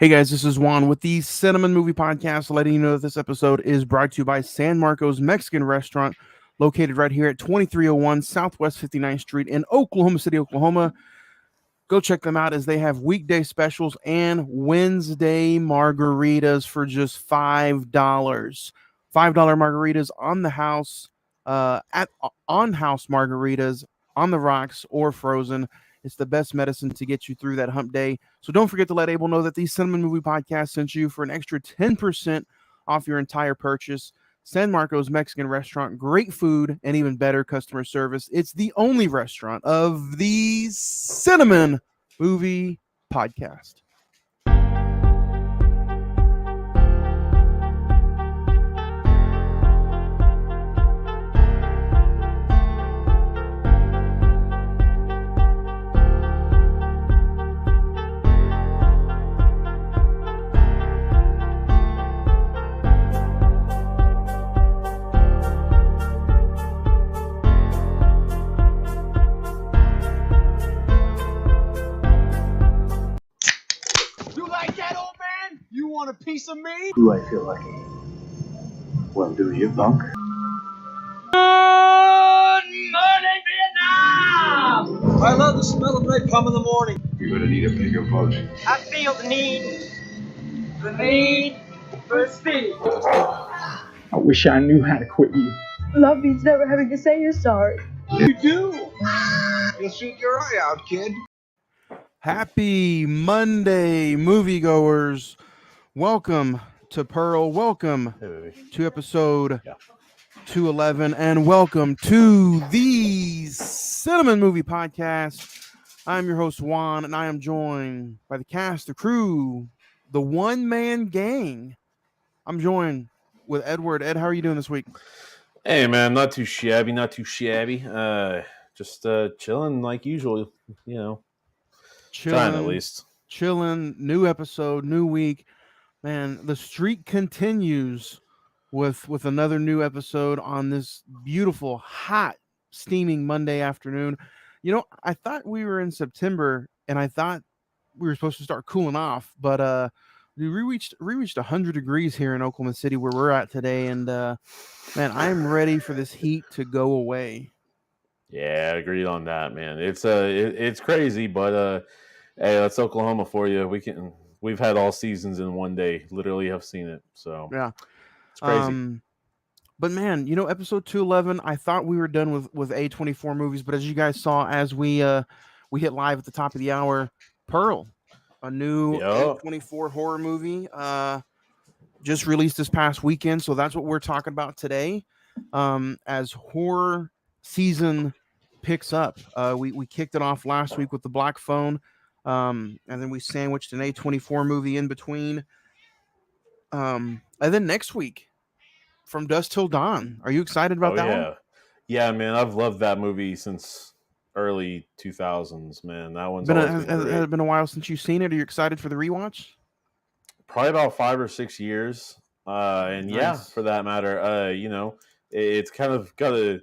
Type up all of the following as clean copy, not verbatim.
Hey guys, this is Juan with the Cine-Men Movie Podcast, letting you know that this episode is brought to you by San Marcos Mexican Restaurant, located right here at 2301 Southwest 59th Street in Oklahoma City, Oklahoma. Go check them out as they have weekday specials and Wednesday margaritas for just $5. $5 margaritas on the house, on-house margaritas, on the rocks, or frozen. It's the best medicine to get you through that hump day. So don't forget to let Abel know that the Cine-Men Movie Podcast sent you for an extra 10% off your entire purchase. San Marcos Mexican Restaurant, great food and even better customer service. It's the only restaurant of the Cine-Men Movie Podcast. Want a piece of me? Do I feel lucky? Well, do you, punk? Good morning, Vietnam! I love the smell of napalm in the morning. You're gonna need a bigger boat. I feel the need for speed. I wish I knew how to quit you. Love means never having to say you're sorry. You do. You'll shoot your eye out, kid. Happy Monday, moviegoers. Welcome to Pearl. Welcome to episode 211, and welcome to the Cine-Men Movie Podcast. I'm your host, Juan, and I am joined by the cast, the crew, the one-man gang. I'm joined with Edward. Ed, how are you doing this week? Hey, man, not too shabby. Just chilling like usual, you know. Trying at least. Chilling, new episode, new week. Man, the streak continues with another new episode on this beautiful, hot, steaming Monday afternoon. You know, I thought we were in September, and I thought we were supposed to start cooling off, but we reached 100 degrees here in Oklahoma City where we're at today, and man, I'm ready for this heat to go away. Yeah, agreed on that, man. It's crazy, but hey, that's Oklahoma for you. We've had all seasons in one day. Literally have seen it. So yeah, it's crazy. But man, you know, episode 211, I thought we were done with A24 movies, but as you guys saw, as we hit live at the top of the hour, Pearl, a new A24 horror movie, just released this past weekend. So that's what we're talking about today. As horror season picks up, we kicked it off last week with The Black Phone. And then we sandwiched an A24 movie in between. And then next week, From Dusk Till Dawn. Are you excited about that one? Yeah, man. I've loved that movie since early 2000s, man. That one's Has it been a while since you've seen it? Are you excited for the rewatch? Probably about 5 or 6 years. And nice. Yeah, for that matter, you know, it's kind of got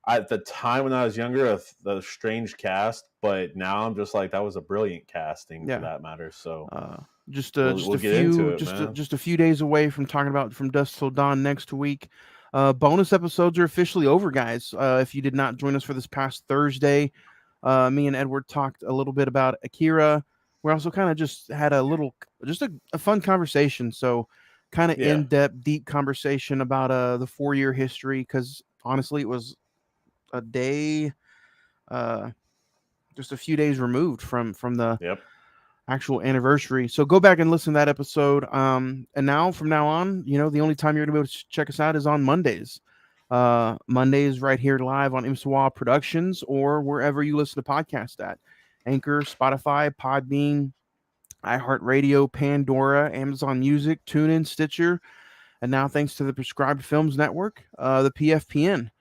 at the time when I was younger, a strange cast, but now I'm just like, that was a brilliant casting for that matter. So we'll get into it, just a few days away from talking about From Dusk Till Dawn next week. Bonus episodes are officially over, guys. If you did not join us for this past Thursday, me and Edward talked a little bit about Akira. We also kind of just had a fun conversation. So kind of in-depth, deep conversation about the 4-year history, because honestly, it was a day, just a few days removed from the actual anniversary. So go back and listen to that episode. And now, from now on, you know, the only time you're going to be able to check us out is on Mondays. Mondays right here live on Imsawa Productions or wherever you listen to podcasts at. Anchor, Spotify, Podbean, iHeartRadio, Pandora, Amazon Music, TuneIn, Stitcher, and now thanks to the Prescribed Films Network, the PFPN.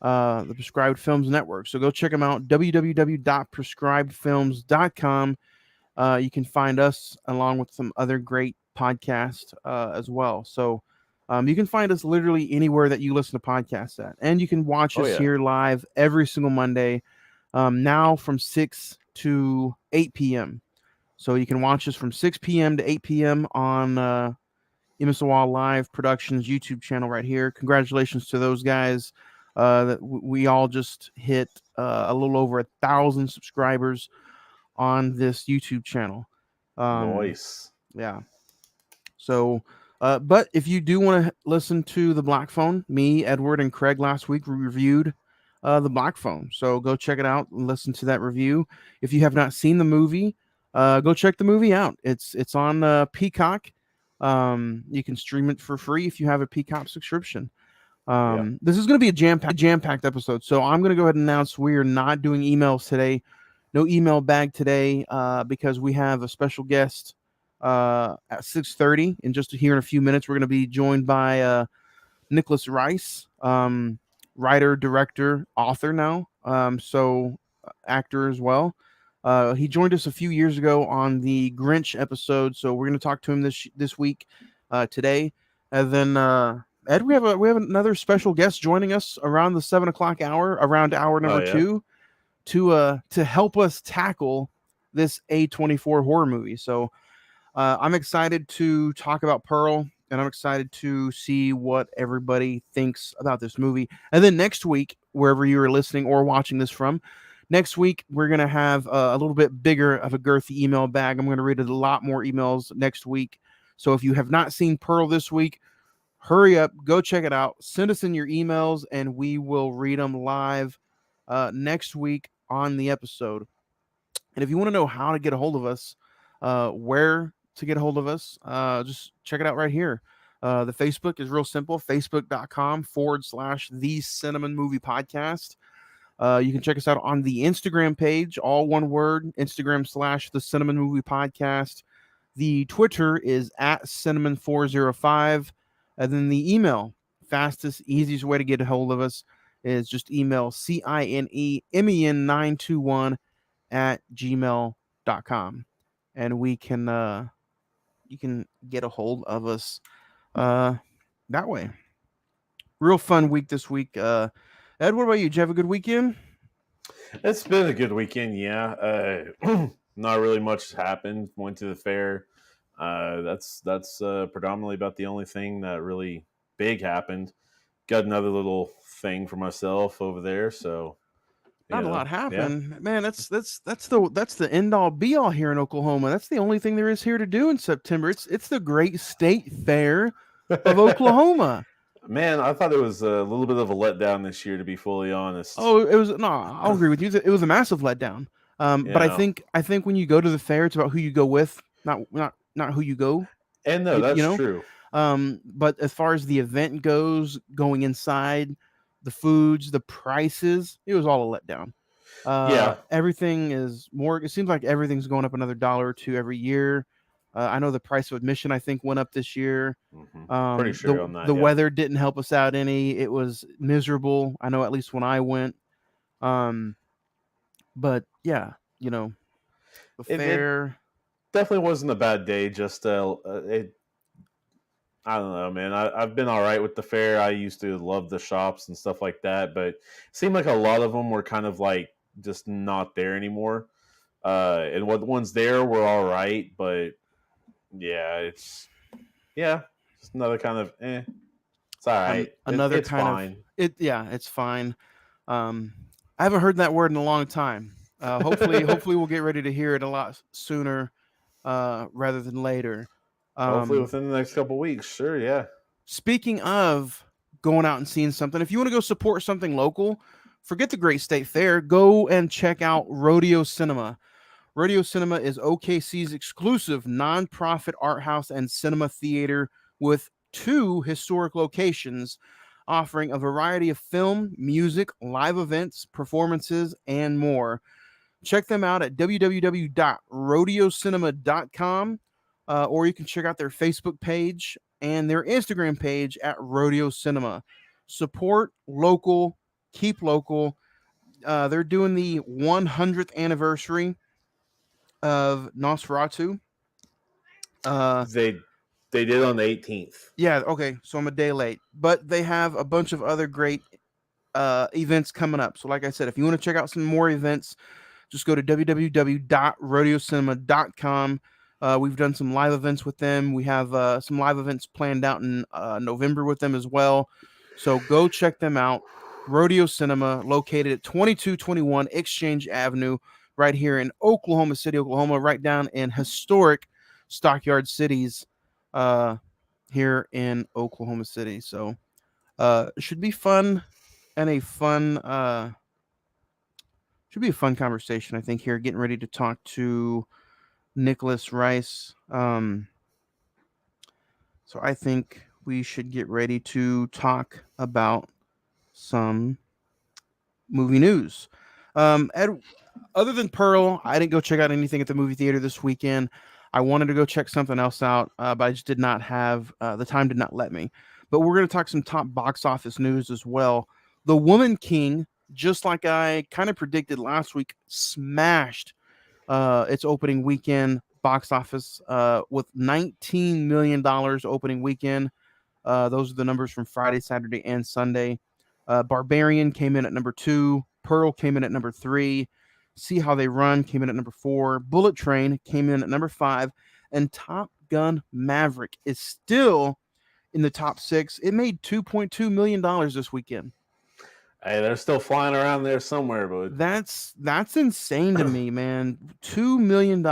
The Prescribed Films Network. So go check them out, www.prescribedfilms.com. You can find us along with some other great podcasts as well. So you can find us literally anywhere that you listen to podcasts at. And you can watch us here live every single Monday, now from 6 to 8 p.m. So you can watch us from 6 p.m. to 8 p.m. on MSOL Live Productions YouTube channel right here. Congratulations to those guys. We all just hit a little over 1,000 subscribers on this YouTube channel. Nice. Yeah. So, but if you do want to listen to the Black Phone, me, Edward, and Craig last week we reviewed the Black Phone. So go check it out and listen to that review. If you have not seen the movie, go check the movie out. It's on Peacock. You can stream it for free if you have a Peacock subscription. This is going to be a jam-packed episode. So I'm going to go ahead and announce we are not doing emails today. No email bag today because we have a special guest at 6:30. And just here in a few minutes, we're going to be joined by Nicholas Rice, writer, director, author now. So actor as well. He joined us a few years ago on the Grinch episode. So we're going to talk to him this week today. And then Ed, we have another special guest joining us around the 7 o'clock hour, around hour number 2, to help us tackle this A24 horror movie. So I'm excited to talk about Pearl, and I'm excited to see what everybody thinks about this movie. And then next week, wherever you are listening or watching this from, next week we're going to have a little bit bigger of a girthy email bag. I'm going to read a lot more emails next week. So if you have not seen Pearl this week, hurry up, go check it out. Send us in your emails, and we will read them live next week on the episode. And if you want to know how to get a hold of us, where to get a hold of us, just check it out right here. The Facebook is real simple, facebook.com/the Cine-Men Movie Podcast. You can check us out on the Instagram page, all one word, Instagram/the Cine-Men Movie Podcast. The Twitter is at Cine-Men405. And then the email, fastest, easiest way to get a hold of us is just email cinemen921@gmail.com. And we can, you can get a hold of us that way. Real fun week this week. Ed, what about you? Did you have a good weekend? It's been a good weekend, yeah. Not really much happened. Went to the fair. That's predominantly about the only thing that really big happened. Got another little thing for myself over there, so not a lot happened. Yeah. Man, that's the end all be all here in Oklahoma. That's the only thing there is here to do in September. It's the great state fair of Oklahoma. Man, I thought it was a little bit of a letdown this year, to be fully honest. Oh, it was I'll agree with you. It was a massive letdown. But I think when you go to the fair, it's about who you go with, not who you go. And no, that's true. But as far as the event goes, going inside, the foods, the prices, it was all a letdown. Everything is more. It seems like everything's going up another $1 or $2 every year. I know the price of admission, I think, went up this year. Mm-hmm. Pretty sure on that. The weather didn't help us out any. It was miserable. I know, at least when I went. But yeah, the fair. It definitely wasn't a bad day. Just I don't know, man. I've been all right with the fair. I used to love the shops and stuff like that, but it seemed like a lot of them were kind of like just not there anymore. And what ones there were all right, but it's just another kind of it's all right. It's fine. It's fine. I haven't heard that word in a long time. Hopefully we'll get ready to hear it a lot sooner rather than later. Hopefully within the next couple of weeks. Sure, yeah. Speaking of going out and seeing something, if you want to go support something local, forget the Great State Fair. Go and check out Rodeo Cinema. Rodeo Cinema is OKC's exclusive nonprofit art house and cinema theater with 2 historic locations, offering a variety of film, music, live events, performances, and more. Check them out at www.rodeocinema.com, or you can check out their Facebook page and their Instagram page at Rodeo Cinema. Support local, keep local. They're doing the 100th anniversary of Nosferatu. They did on the 18th. Yeah, okay, so I'm a day late. But they have a bunch of other great events coming up. So like I said, if you want to check out some more events, just go to www.rodeocinema.com. We've done some live events with them. We have some live events planned out in November with them as well. So go check them out. Rodeo Cinema, located at 2221 Exchange Avenue, right here in Oklahoma City, Oklahoma, right down in historic Stockyard Cities here in Oklahoma City. So it should be fun and should be a fun conversation, I think, here, getting ready to talk to Nicholas Rice. So I think we should get ready to talk about some movie news. Ed, other than Pearl, I didn't go check out anything at the movie theater this weekend. I wanted to go check something else out, but I just did not have the time. Did not let me. But we're going to talk some top box office news as well. The Woman King, just like I kind of predicted last week, smashed its opening weekend box office with $19 million opening weekend. Those are the numbers from Friday, Saturday, and Sunday. Barbarian came in at number 2. Pearl came in at number 3. See How They Run came in at number 4. Bullet Train came in at number 5. And Top Gun Maverick is still in the top 6. It made $2.2 million this weekend. Hey, they're still flying around there somewhere, but that's insane to me, man. $2 million.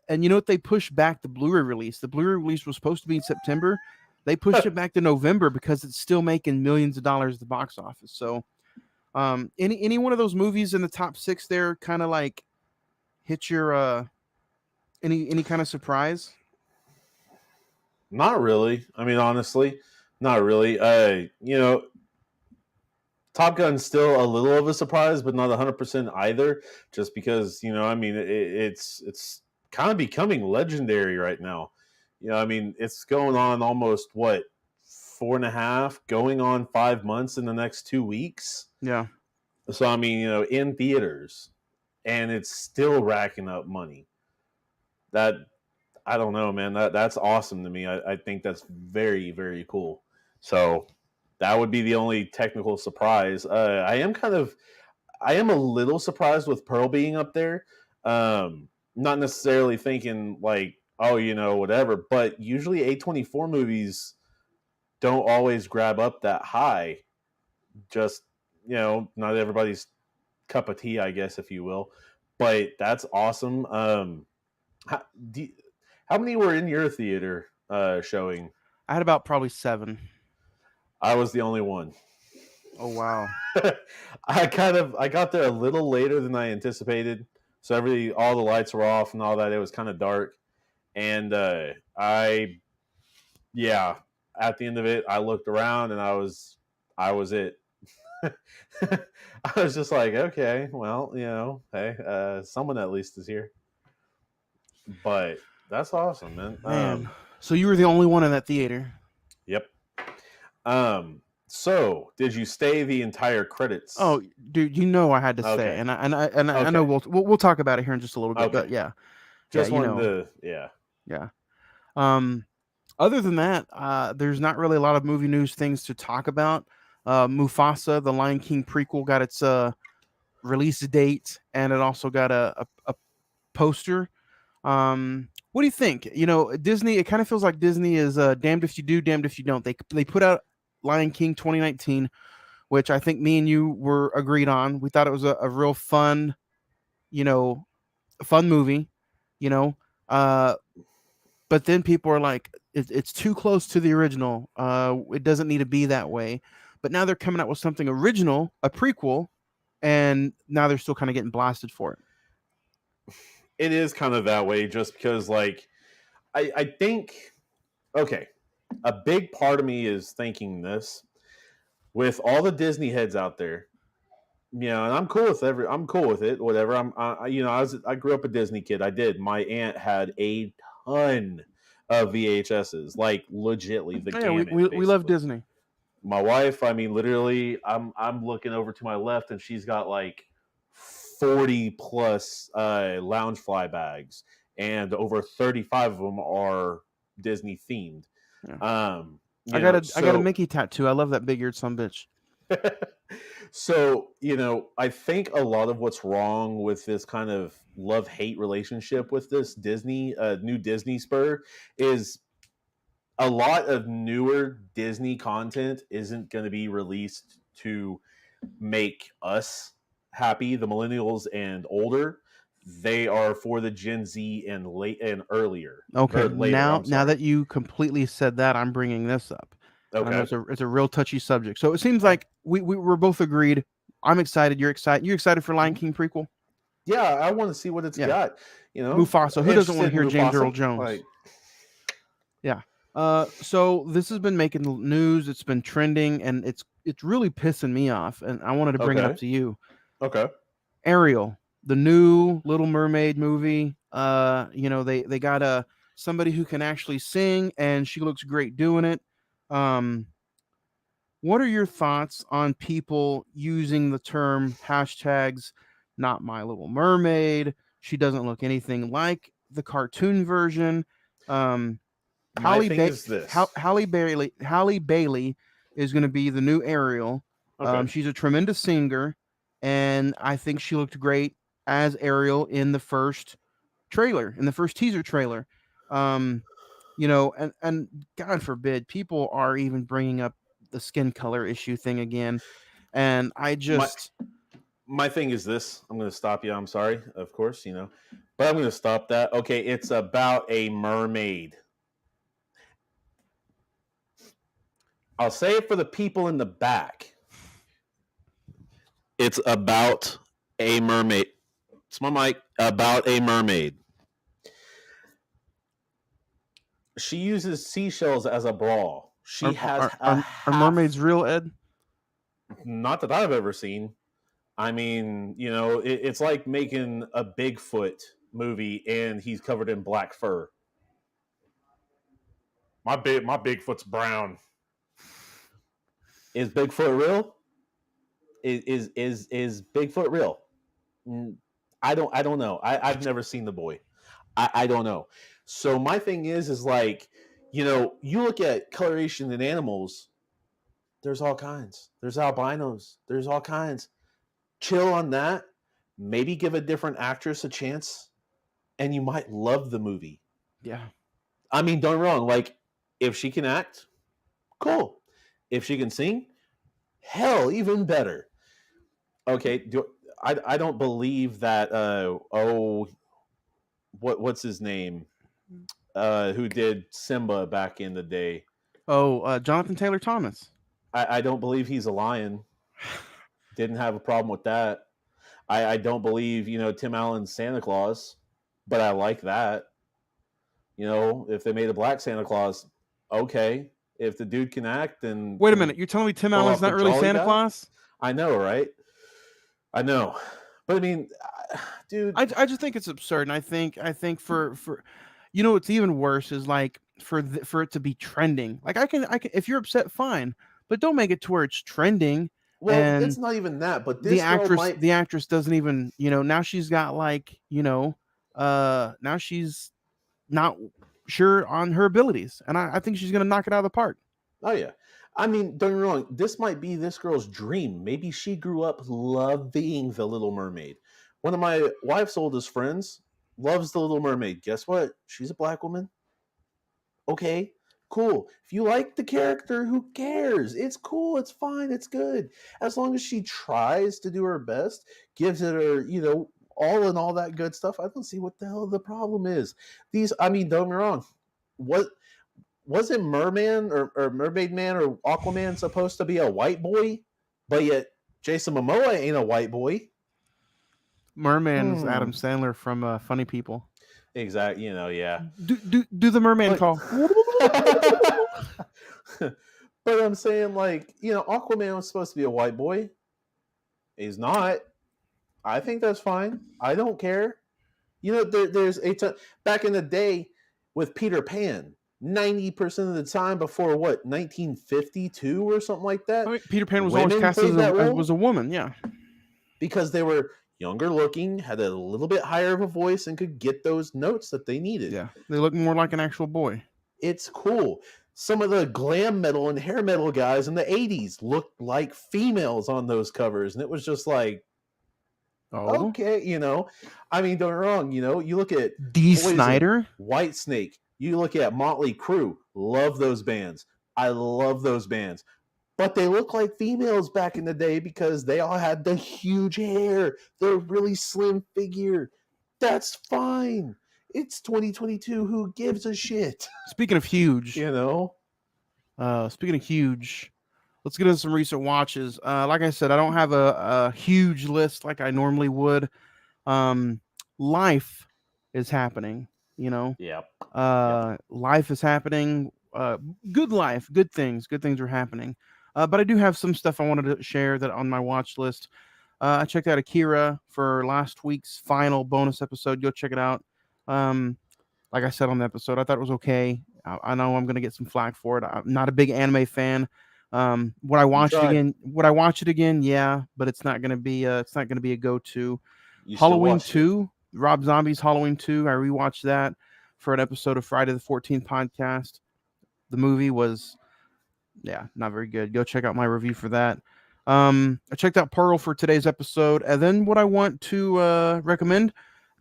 And you know what? They pushed back the Blu-ray release. The Blu-ray release was supposed to be in September. They pushed it back to November because it's still making millions of dollars at the box office. So, any one of those movies in the top 6 there kind of like hit your any kind of surprise? not really. I mean, honestly, not really. You know, Top Gun's still a little of a surprise, but not 100% either. Just because, you know, I mean, it's kind of becoming legendary right now. You know, I mean, it's going on almost 4.5, going on 5 months in the next 2 weeks. Yeah. So I mean, you know, in theaters, and it's still racking up money. That I don't know, man. That's awesome to me. I think that's very, very cool. So that would be the only technical surprise. I am a little surprised with Pearl being up there. Not necessarily thinking like, oh, you know, whatever. But usually A24 movies don't always grab up that high. Just, you know, not everybody's cup of tea, I guess, if you will. But that's awesome. How, how many were in your theater showing? I had about probably 7. I was the only one. Oh wow. I got there a little later than I anticipated. So all the lights were off and all that. It was kind of dark. And at the end of it, I looked around and I was it. I was just like, okay, well, you know, hey, someone at least is here. But that's awesome, man. So you were the only one in that theater. Yep. So did you stay the entire credits? Oh, dude, you know I had to stay, and I know we'll talk about it here in just a little bit. But yeah, just wanted to yeah. Other than that, there's not really a lot of movie news things to talk about. Mufasa, the Lion King prequel, got its release date, and it also got a poster. What do you think? You know, Disney, it kind of feels like Disney is damned if you do, damned if you don't. They put out Lion King 2019, which I think me and you were agreed on. We thought it was a real fun, you know, fun movie, you know. But then people are like, it's too close to the original. It doesn't need to be that way. But now they're coming out with something original, a prequel, and now they're still kind of getting blasted for it. It is kind of that way just because, like, I think, okay, a big part of me is thinking this with all the Disney heads out there, you know, and I'm cool with it, whatever. I grew up a Disney kid. I did. My aunt had a ton of VHSs, like legitly the gamut. We love Disney. My wife, I mean, literally, I'm looking over to my left, and she's got like 40 plus Loungefly bags, and over 35 of them are Disney themed. Yeah. I got a Mickey tattoo. I love that big eared son bitch. So, I think a lot of what's wrong with this kind of love-hate relationship with this new Disney spur is a lot of newer Disney content isn't going to be released to make us happy, the millennials and older. They are for the Gen Z and late and earlier. Okay, Or later, I'm now sorry. that you completely said that, I'm bringing this up. And I know Okay. it's a real touchy subject. So it seems like we're both agreed. I'm excited. You're excited. You excited for Lion King prequel? Yeah, I want to see what it's Yeah. got. Mufasa. Who doesn't want to Interested in hear James Mufasa? Earl Jones? Like, yeah. So this has been making the news. It's been trending, and it's really pissing me off. And I wanted to bring it up okay. to you. Okay. Ariel, the new Little Mermaid movie. They got somebody who can actually sing, and she looks great doing it. What are your thoughts on people using the term hashtags not My Little Mermaid? She doesn't look anything like the cartoon version. My thing is this. Halle Bailey is going to be the new Ariel. Okay. She's a tremendous singer, and I think she looked great as Ariel in the first teaser trailer. And God forbid people are even bringing up the skin color issue thing again. And I just my thing is this. I'm going to stop you. I'm sorry, of course, but I'm going to stop that. Okay, it's about a mermaid. I'll say it for the people in the back. It's about a mermaid. It's my mic. About a mermaid. She uses seashells as a bra. She has are mermaids real, Ed? Not that I've ever seen. I mean, it's like making a Bigfoot movie and he's covered in black fur. My Bigfoot's brown. Is Bigfoot real? Is Bigfoot real? I don't know. I've never seen the boy. I don't know. So my thing is like, you look at coloration in animals. There's all kinds. There's albinos. There's all kinds. Chill on that. Maybe give a different actress a chance, and you might love the movie. Yeah. I mean, don't get me wrong. Like, if she can act, cool. If she can sing, hell, even better. Okay. I don't believe that. What's his name? Who did Simba back in the day? Jonathan Taylor Thomas. I don't believe he's a lion. Didn't have a problem with that. I don't believe, Tim Allen's Santa Claus, but I like that. If they made a black Santa Claus, okay. If the dude can act, then wait a minute, you're telling me Tim Allen's not really Santa Claus? I know, right? I know, but I mean, dude, I just think it's absurd, and I think for what's even worse is like for it to be trending. Like I can if you're upset, fine, but don't make it to where it's trending. Well, and it's not even that, but this the actress doesn't even, now she's got like, now she's not sure on her abilities, and I think she's gonna knock it out of the park. Oh yeah. I mean, don't get me wrong, this might be this girl's dream. Maybe she grew up loving The Little Mermaid. One of my wife's oldest friends loves The Little Mermaid. Guess what? She's a black woman. Okay, cool. If you like the character, who cares? It's cool. It's fine. It's good. As long as she tries to do her best, gives it her, all and all that good stuff, I don't see what the hell the problem is. Don't get me wrong. Wasn't Merman or Mermaid Man or Aquaman supposed to be a white boy? But yet Jason Momoa ain't a white boy. Merman is Adam Sandler from Funny People. Exactly. Yeah. Do the merman call. But I'm saying, like, Aquaman was supposed to be a white boy. He's not. I think that's fine. I don't care. There's back in the day with Peter Pan, 90% of the time before 1952 or something like that. I mean, Peter Pan was always cast as a woman, yeah. Because they were younger looking, had a little bit higher of a voice, and could get those notes that they needed. Yeah, they look more like an actual boy. It's cool. some of the glam metal and hair metal guys in the 80s looked like females on those covers. And it was just like, okay, I mean, don't get me wrong, you look at Dee Poison, Snider, Whitesnake, you look at Motley Crue, love those bands. I love those bands. But they look like females back in the day because they all had the huge hair, the really slim figure. That's fine. It's 2022. Who gives a shit? Speaking of huge, speaking of huge, let's get into some recent watches. Like I said, I don't have a huge list like I normally would. Life is happening, Yep. Life is happening. Good life, good things are happening. But I do have some stuff I wanted to share that on my watch list. I checked out Akira for last week's final bonus episode. Go check it out. Like I said on the episode, I thought it was okay. I know I'm going to get some flack for it. I'm not a big anime fan. Would I watch it again? Yeah, but it's not going to be a go-to. Halloween 2, Rob Zombie's Halloween 2. I rewatched that for an episode of Friday the 14th podcast. The movie was, not very good. Go check out my review for that. I checked out Pearl for today's episode. And then what I want to recommend,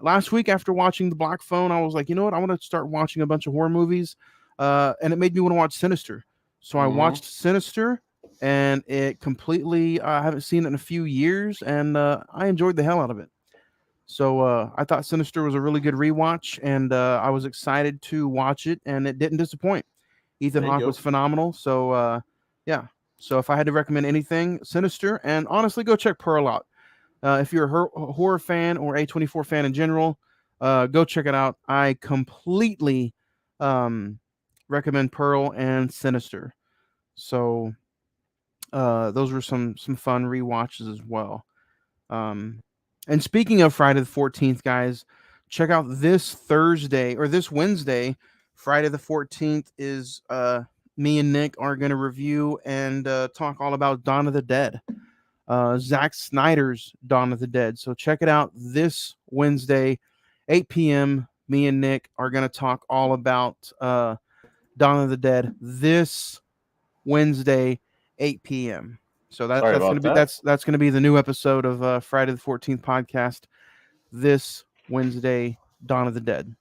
last week after watching The Black Phone, I was like, you know what? I want to start watching a bunch of horror movies. And it made me want to watch Sinister. So I watched Sinister, and it completely, I haven't seen it in a few years, and I enjoyed the hell out of it. So I thought Sinister was a really good rewatch, and I was excited to watch it, and it didn't disappoint. Ethan Hawke was phenomenal. So, So if I had to recommend anything, Sinister, and honestly, go check Pearl out. If you're a horror fan or A24 fan in general, go check it out. I completely recommend Pearl and Sinister. So those were some fun rewatches as well. And speaking of Friday the 14th, guys, check out this Wednesday, Friday the 14th is me and Nick are going to review and talk all about Dawn of the Dead. Zack Snyder's Dawn of the Dead. So check it out this Wednesday, 8 p.m. Me and Nick are going to talk all about Dawn of the Dead this Wednesday, 8 p.m. So that's going to be the new episode of Friday the 14th podcast this Wednesday, Dawn of the Dead.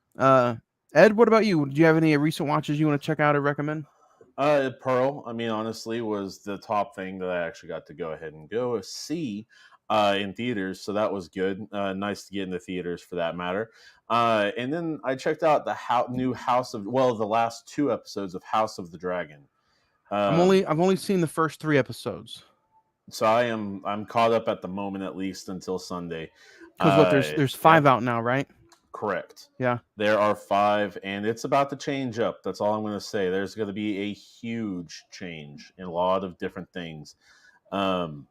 Ed, what about you? Do you have any recent watches you want to check out or recommend? Pearl, I mean, honestly, was the top thing that I actually got to go ahead and go see in theaters. So that was good. Nice to get in the theaters for that matter. And then I checked out the the last 2 episodes of House of the Dragon. I've only seen the first 3 episodes. So I'm caught up at the moment, at least until Sunday. Because there's 5 out now, right? Correct. Yeah. There are 5, and it's about to change up. That's all I'm going to say. There's going to be a huge change in a lot of different things. And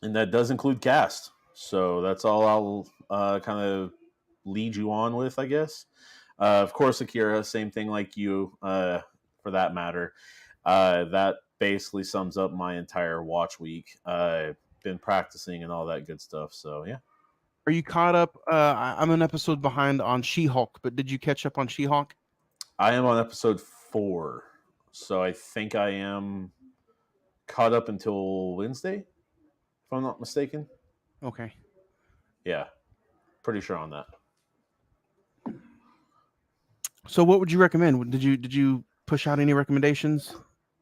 that does include cast. So that's all I'll kind of lead you on with, I guess. Of course, Akira, same thing like you, for that matter. That basically sums up my entire watch week. I've been practicing and all that good stuff. So, yeah. Are you caught up? I'm an episode behind on She-Hulk, but did you catch up on She-Hulk? I am on episode 4, so I think I am caught up until Wednesday, if I'm not mistaken. Okay. Yeah, pretty sure on that. So, what would you recommend? Did you push out any recommendations?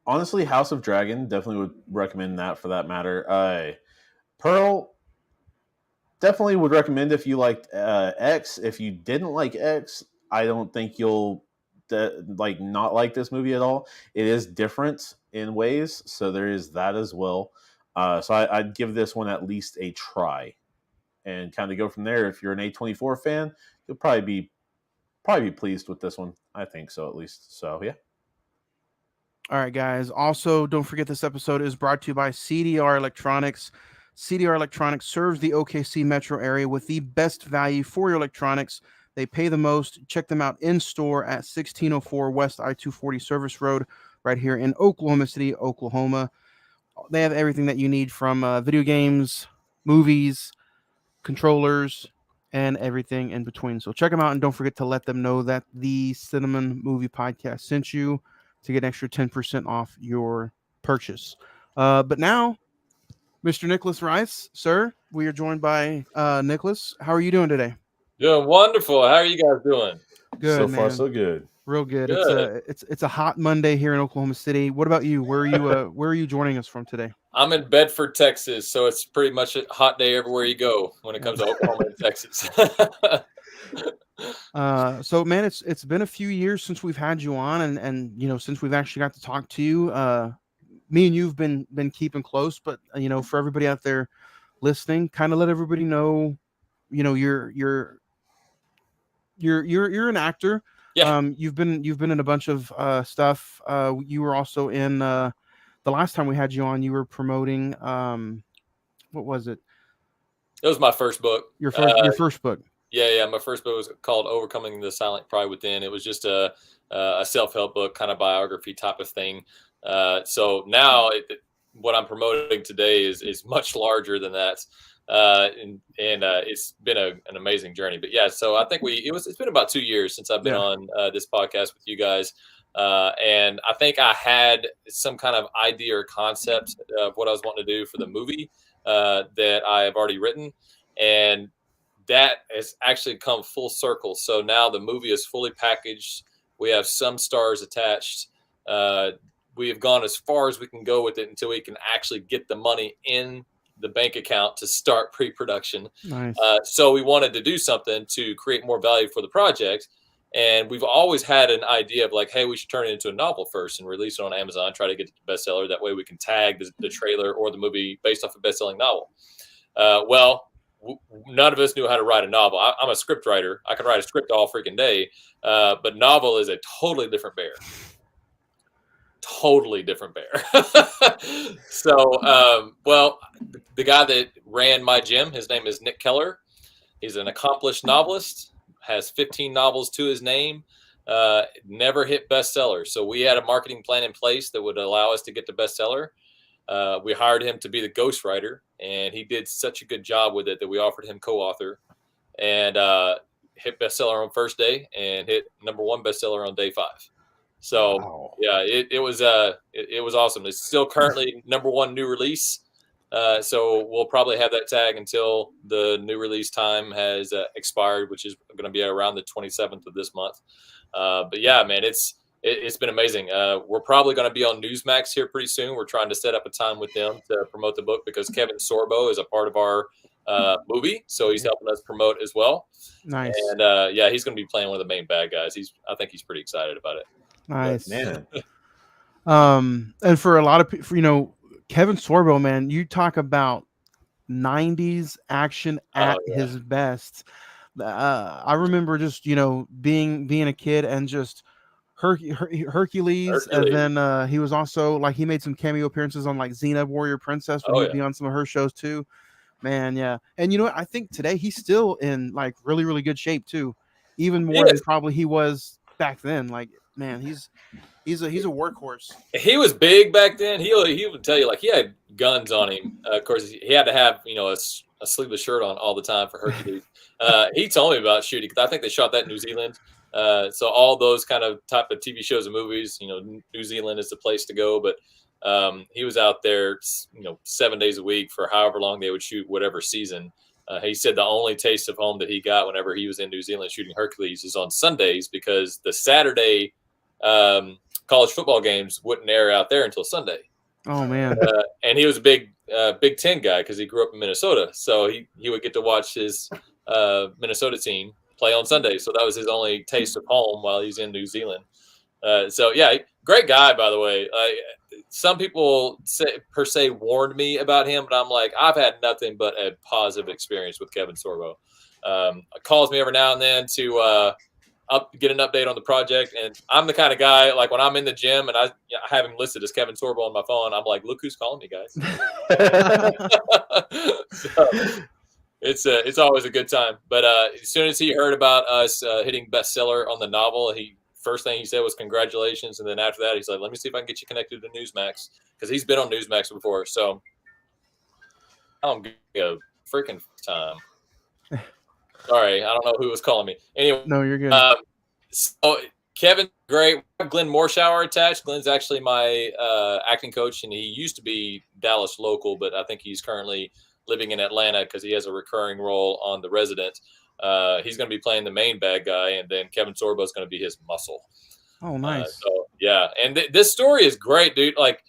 Honestly, House of Dragon, definitely would recommend that for that matter. Pearl, definitely would recommend if you liked X. If you didn't like X, I don't think you'll not like this movie at all. It is different in ways, so there is that as well. So I'd give this one at least a try, and kind of go from there. If you're an A24 fan, you'll probably be pleased with this one. I think so, at least. So yeah. All right, guys. Also, don't forget this episode is brought to you by CDR Electronics. CDR Electronics serves the OKC metro area with the best value for your electronics. They pay the most. Check them out in store at 1604 West I-240 Service Road right here in Oklahoma City, Oklahoma. They have everything that you need from video games, movies, controllers, and everything in between. So check them out, and don't forget to let them know that the Cine-Men Movie Podcast sent you. to get an extra 10% off your purchase. But now, Mr. Nicholas Rice, sir, we are joined by Nicholas. How are you doing today? Doing wonderful. How are you guys doing? Good, so man. far so good. Real good. Good. It's a hot Monday here in Oklahoma City. What about you? Where are you joining us from today? I'm in Bedford, Texas, so it's pretty much a hot day everywhere you go when it comes to Oklahoma and Texas. So man, it's been a few years since we've had you on, and since we've actually got to talk to you. Me and you've been keeping close, but for everybody out there listening, kind of let everybody know, you're an actor. Yeah. You've been in a bunch of stuff. You were also in the last time we had you on. You were promoting what was it? It was my first book. Your first book. Yeah. My first book was called Overcoming the Silent Pride Within. It was just a self-help book, kind of biography type of thing. So now what I'm promoting today is much larger than that. And it's been an amazing journey. But yeah, so I think it's been about 2 years since I've been on this podcast with you guys. And I think I had some kind of idea or concept of what I was wanting to do for the movie that I have already written. And that has actually come full circle. So now the movie is fully packaged. We have some stars attached. We have gone as far as we can go with it until we can actually get the money in the bank account to start pre-production. Nice. So we wanted to do something to create more value for the project. And we've always had an idea of like, hey, we should turn it into a novel first and release it on Amazon, try to get the bestseller. That way we can tag the trailer or the movie based off a best-selling novel. None of us knew how to write a novel. I'm a script writer. I can write a script all freaking day. But novel is a totally different bear. Totally different bear. So, the guy that ran my gym, his name is Nick Keller. He's an accomplished novelist, has 15 novels to his name, never hit bestseller. So we had a marketing plan in place that would allow us to get the bestseller. We hired him to be the ghostwriter, and he did such a good job with it that we offered him co-author, and hit bestseller on first day and hit #1 bestseller on day 5. So wow. Yeah, it was awesome. It's still currently #1 new release. So we'll probably have that tag until the new release time has expired, which is going to be around the 27th of this month. But yeah, man, it's been amazing. We're probably going to be on Newsmax here pretty soon. We're trying to set up a time with them to promote the book because Kevin Sorbo is a part of our movie, so he's helping us promote as well. Nice. And he's going to be playing one of the main bad guys. I think he's pretty excited about it. Nice, man. And for a lot of people, Kevin Sorbo, man, you talk about 90s action at his best. I remember just being a kid and just Hercules, and then he was also like he made some cameo appearances on like Xena Warrior Princess when he'd be on some of her shows too. Man, yeah. And what? I think today he's still in like really, really good shape too, even more than probably he was back then. Like, man, he's a workhorse. He was big back then. He would tell you like he had guns on him. Of course, he had to have a sleeveless shirt on all the time for Hercules. He told me about shooting because I think they shot that in New Zealand. So all those kind of type of TV shows and movies, New Zealand is the place to go. But he was out there, 7 days a week for however long they would shoot whatever season. He said the only taste of home that he got whenever he was in New Zealand shooting Hercules is on Sundays because the Saturday college football games wouldn't air out there until Sunday. Oh man! And he was a big Big Ten guy because he grew up in Minnesota, so he would get to watch his Minnesota team play on Sunday. So that was his only taste of home while he's in New Zealand. So yeah, great guy, by the way. Some people per se warned me about him, but I'm like, I've had nothing but a positive experience with Kevin Sorbo. Calls me every now and then to get an update on the project, and I'm the kind of guy like when I'm in the gym and I have him listed as Kevin Sorbo on my phone, I'm like, look who's calling me, guys. So it's always a good time. But as soon as he heard about us hitting bestseller on the novel, first thing he said was congratulations, and then after that he's like, let me see if I can get you connected to Newsmax because he's been on Newsmax before. So I don't give a freaking time. Sorry, I don't know who was calling me. Anyway, no, you're good. So Kevin's great. We have Glenn Morshower attached. Glenn's actually my acting coach, and he used to be Dallas local, but I think he's currently living in Atlanta because he has a recurring role on The Resident. He's going to be playing the main bad guy, and then Kevin Sorbo is going to be his muscle. Oh, nice. So yeah, and this story is great, dude. Like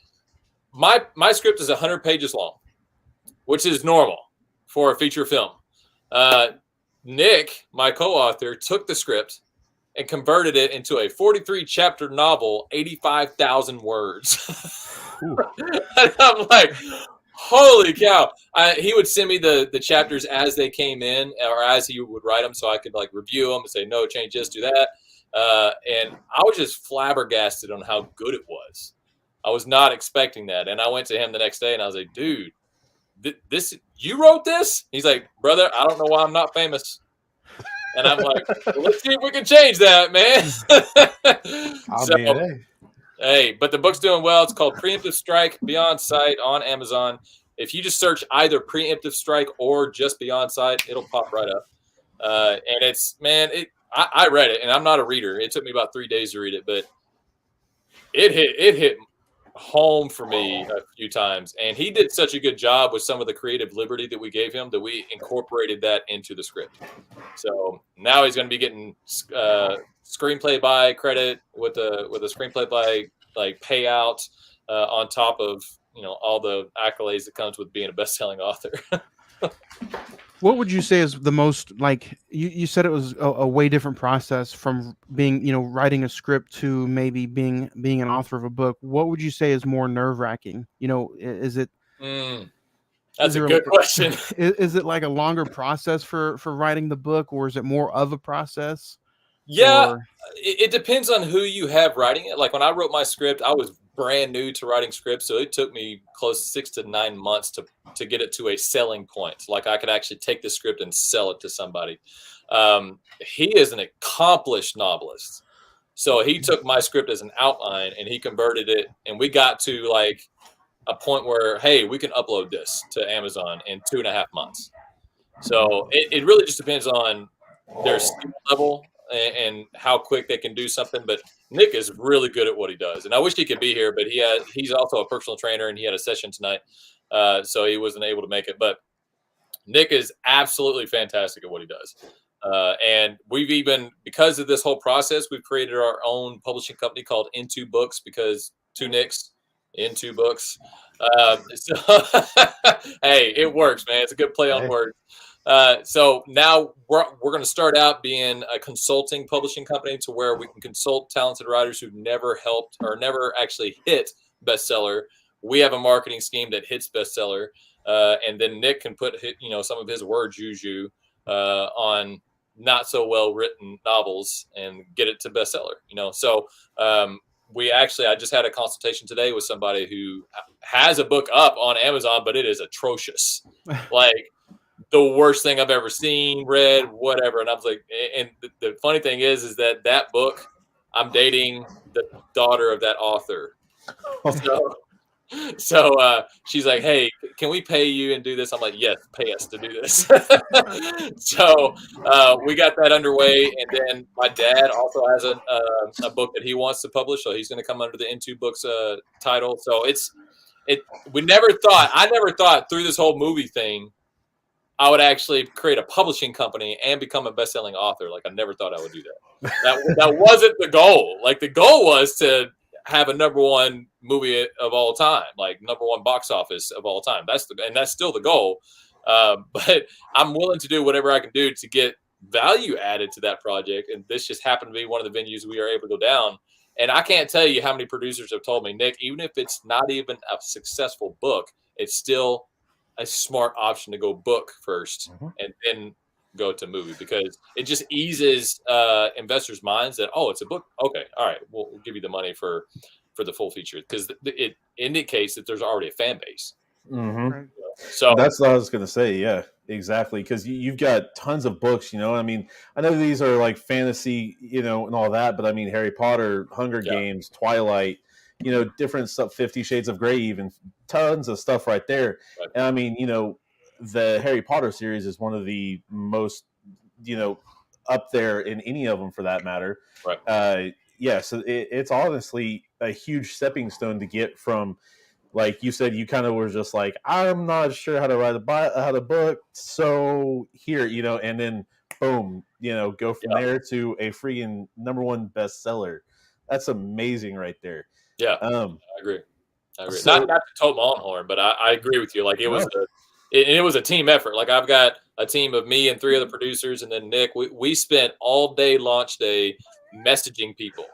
my script is 100 pages long, which is normal for a feature film. Nick, my co-author, took the script and converted it into a 43-chapter novel, 85,000 words. And I'm like, holy cow. He would send me the chapters as they came in or as he would write them so I could like review them and say, no, change this, do that. And I was just flabbergasted on how good it was. I was not expecting that. And I went to him the next day and I was like, dude, this you wrote this? He's like, brother, I don't know why I'm not famous. And I'm like, well, let's see if we can change that, man. Hey, but the book's doing well. It's called Preemptive Strike Beyond Sight on Amazon. If you just search either Preemptive Strike or just Beyond Sight, it'll pop right up. And it's, man, I read it, and I'm not a reader. It took me about 3 days to read it, but it hit home for me a few times. And he did such a good job with some of the creative liberty that we gave him that we incorporated that into the script. So now he's going to be getting screenplay by credit with a screenplay by like payout on top of all the accolades that comes with being a best-selling author. What would you say is the most, like you said it was a way different process from being, writing a script to maybe being an author of a book. What would you say is more nerve-wracking? Is it? That's a good question. Is it like a longer process for writing the book, or is it more of a process? Yeah, it depends on who you have writing it. Like when I wrote my script, I was brand new to writing scripts, so it took me close 6 to 9 months to get it to a selling point. Like I could actually take the script and sell it to somebody. He is an accomplished novelist, so he took my script as an outline and he converted it, and we got to like a point where, hey, we can upload this to Amazon in 2.5 months. So it really just depends on their skill level and how quick they can do something. But Nick is really good at what he does. And I wish he could be here, but he's also a personal trainer and he had a session tonight. So he wasn't able to make it. But Nick is absolutely fantastic at what he does. And we've even, because of this whole process, we've created our own publishing company called Into Books, because two Nicks, Into Books. So hey, it works, man. It's a good play on words. So now we're going to start out being a consulting publishing company to where we can consult talented writers who've never helped or never actually hit bestseller. We have a marketing scheme that hits bestseller, and then Nick can put some of his word juju on not so well written novels and get it to bestseller. So I just had a consultation today with somebody who has a book up on Amazon, but it is atrocious. Like the worst thing I've ever seen, read, whatever. And I was like, and the funny thing is that book, I'm dating the daughter of that author. So she's like, hey, can we pay you and do this? I'm like, yes, pay us to do this. So we got that underway. And then my dad also has a book that he wants to publish. So he's going to come under the Into Books title. So I never thought through this whole movie thing, I would actually create a publishing company and become a best-selling author. Like I never thought I would do that. That wasn't the goal. Like the goal was to have a #1 movie of all time, like #1 box office of all time. That's still the goal. But I'm willing to do whatever I can do to get value added to that project. And this just happened to be one of the venues we are able to go down. And I can't tell you how many producers have told me, Nick, even if it's not even a successful book, it's still a smart option to go book first and then go to movie, because it just eases investors' minds that, oh, it's a book. Okay. All right. We'll give you the money for the full feature, because it indicates that there's already a fan base. Mm-hmm. So that's what I was going to say. Yeah, exactly. Because you've got tons of books, I mean, I know these are like fantasy, and all that, but I mean, Harry Potter, Hunger Games, Twilight, different stuff, 50 Shades of Grey, even tons of stuff right there. Right. And I mean, the Harry Potter series is one of the most, up there in any of them for that matter. Right. so it's honestly a huge stepping stone to get from, like you said, you kind of were just like, I'm not sure how to write a book, so here, and then boom, go from there to a freaking #1 bestseller. That's amazing right there. Yeah, I agree. So, not to tote my own horn, but I agree with you. Like it was a team effort. Like I've got a team of me and 3 other producers, and then Nick. We spent all day launch day messaging people.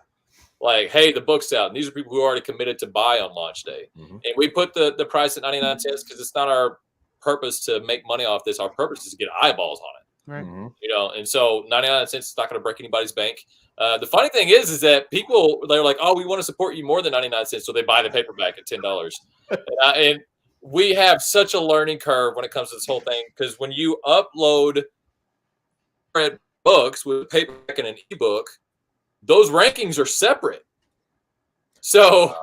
Like, hey, the book's out. And these are people who already committed to buy on launch day. Mm-hmm. And we put the price at 99 cents because it's not our purpose to make money off this. Our purpose is to get eyeballs on it. Right. Mm-hmm. And so 99 cents is not going to break anybody's bank. The funny thing is that people, they're like, oh, we want to support you more than 99 cents. So they buy the paperback at $10. And we have such a learning curve when it comes to this whole thing. Because when you upload books with paperback and an ebook, those rankings are separate. So,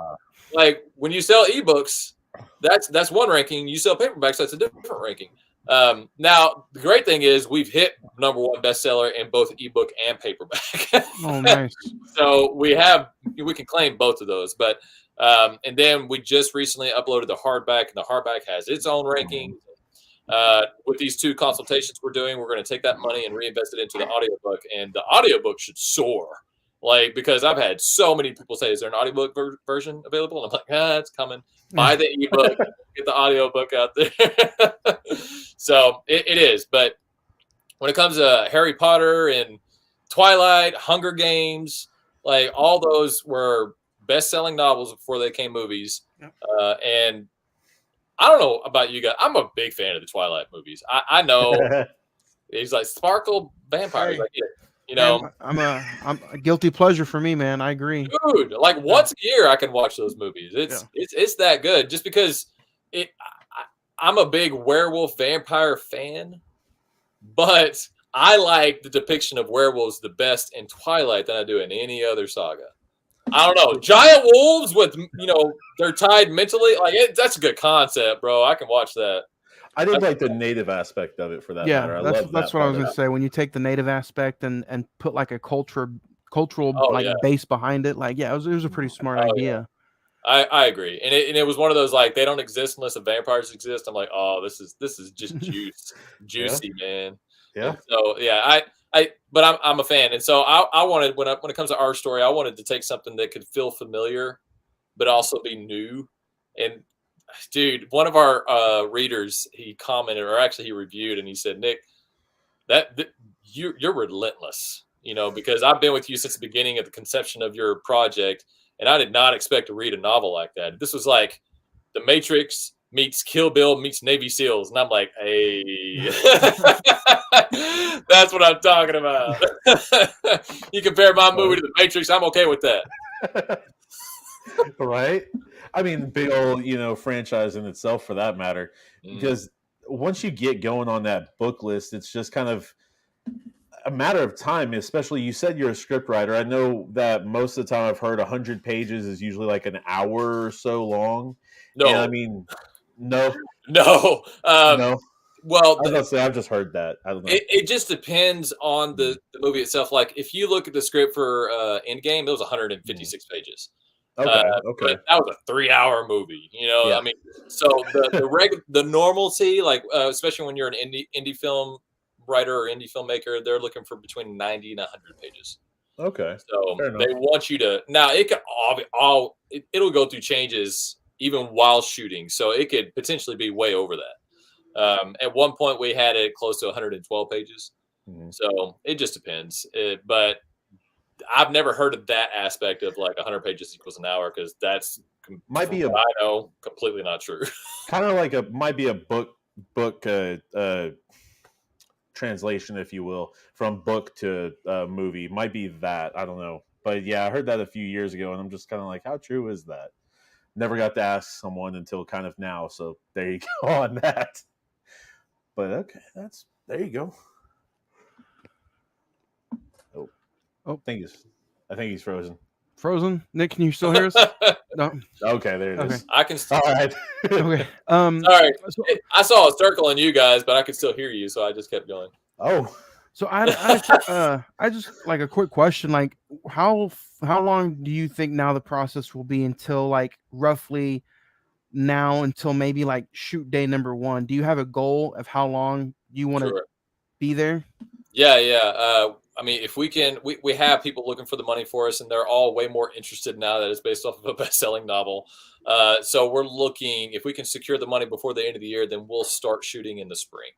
like when you sell ebooks, that's one ranking. You sell paperbacks, that's a different ranking. Now, the great thing is we've hit #1 bestseller in both ebook and paperback. Oh, nice. So we can claim both of those. But and then we just recently uploaded the hardback, and the hardback has its own ranking. With these 2 consultations we're doing, we're going to take that money and reinvest it into the audiobook, and the audiobook should soar. Like, because I've had so many people say, is there an audiobook version available? And I'm like, it's coming. Buy the ebook, get the audiobook out there. So it is. But when it comes to Harry Potter and Twilight, Hunger Games, like all those were best-selling novels before they became movies. And I don't know about you guys. I'm a big fan of the Twilight movies. I know he's like sparkle vampires. Like, I'm a guilty pleasure for me, man. I agree, dude. Like once a year, I can watch those movies. It's that good. Just because I'm a big werewolf vampire fan, but I like the depiction of werewolves the best in Twilight than I do in any other saga. I don't know. Giant wolves with they're tied mentally. Like that's a good concept, bro. I can watch that. I did like the native aspect of it for that matter. That's what I was going to say. When you take the native aspect and put like a cultural base behind it, like it was a pretty smart idea. Yeah. I agree, and it was one of those like they don't exist unless the vampires exist. I'm like, oh, this is just juicy, man. Yeah. And so but I'm a fan, and so I wanted when it comes to our story, I wanted to take something that could feel familiar, but also be new. And dude, one of our readers, he commented, or actually he reviewed, and he said, Nick, that you're relentless, because I've been with you since the beginning of the conception of your project, and I did not expect to read a novel like that. This was like The Matrix meets Kill Bill meets Navy SEALs, and I'm like, hey, that's what I'm talking about. You compare my movie to The Matrix, I'm okay with that. Right? I mean, big old, franchise in itself for that matter. Because once you get going on that book list, it's just kind of a matter of time, especially you said you're a script writer. I know that most of the time I've heard 100 pages is usually like an hour or so long. No. And I mean, no. No. No. Well, I was gonna say, I've just heard that. I don't know. It just depends on the movie itself. Like if you look at the script for Endgame, it was 156 pages. Okay. But that was a 3-hour movie, I mean, so the normalcy, like especially when you're an indie film writer or indie filmmaker, they're looking for between 90 and 100 pages. Okay. So they want you to now it could it'll go through changes even while shooting, so it could potentially be way over that. At one point, we had it close to 112 pages, so it just depends. But I've never heard of that aspect of like 100 pages equals an hour, because that's completely not true. Kind of like might be a book translation, if you will, from book to movie. Might be that, I don't know, but yeah, I heard that a few years ago, and I'm just kind of like, how true is that? Never got to ask someone until kind of now, so there you go on that. But okay, there you go. Oh, I think he's frozen. Frozen? Nick, can you still hear us? No. Okay, there it is. I can still. All right. Okay. Sorry, I saw a circle on you guys, but I could still hear you, so I just kept going. Oh. So I just like a quick question, like how long do you think now the process will be until like roughly now until maybe like shoot day number 1? Do you have a goal of how long you want to Sure. be there? Yeah. I mean, if we can, we have people looking for the money for us, and they're all way more interested now that it's based off of a best-selling novel. So we're looking, if we can secure the money before the end of the year, then we'll start shooting in the spring.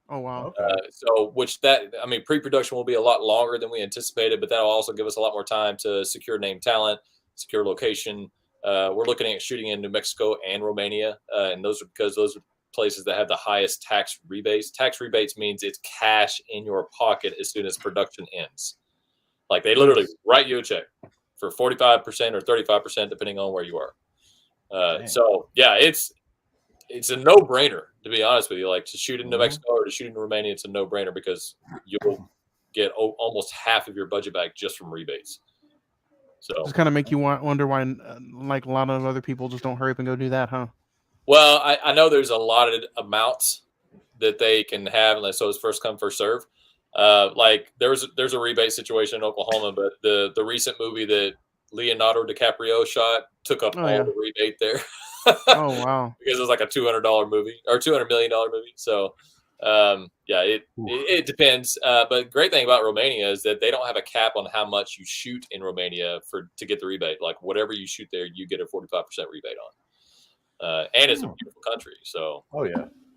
Oh wow. Okay. I mean, pre-production will be a lot longer than we anticipated, but that'll also give us a lot more time to secure name talent, secure location. We're looking at shooting in New Mexico and Romania, and those are because those are places that have the highest tax rebates. Tax rebates means it's cash in your pocket as soon as production ends. Like they literally write you a check for 45% or 35%, depending on where you are. So yeah, it's a no-brainer, to be honest with you. Like to shoot in New Mexico or to shoot in Romania, it's a no-brainer because you'll get almost half of your budget back just from rebates. So just kind of make you wonder why like a lot of other people just don't hurry up and go do that, huh? Well, I know there's a lot of amounts that they can have, and so it's first come, first serve. Like there's a rebate situation in Oklahoma, but the recent movie that Leonardo DiCaprio shot took up all the rebate there. Oh wow! Because it was like a $200 movie or $200 million movie. So it depends. But great thing about Romania is that they don't have a cap on how much you shoot in Romania to get the rebate. Like whatever you shoot there, you get a 45% rebate on. And it's a beautiful country. So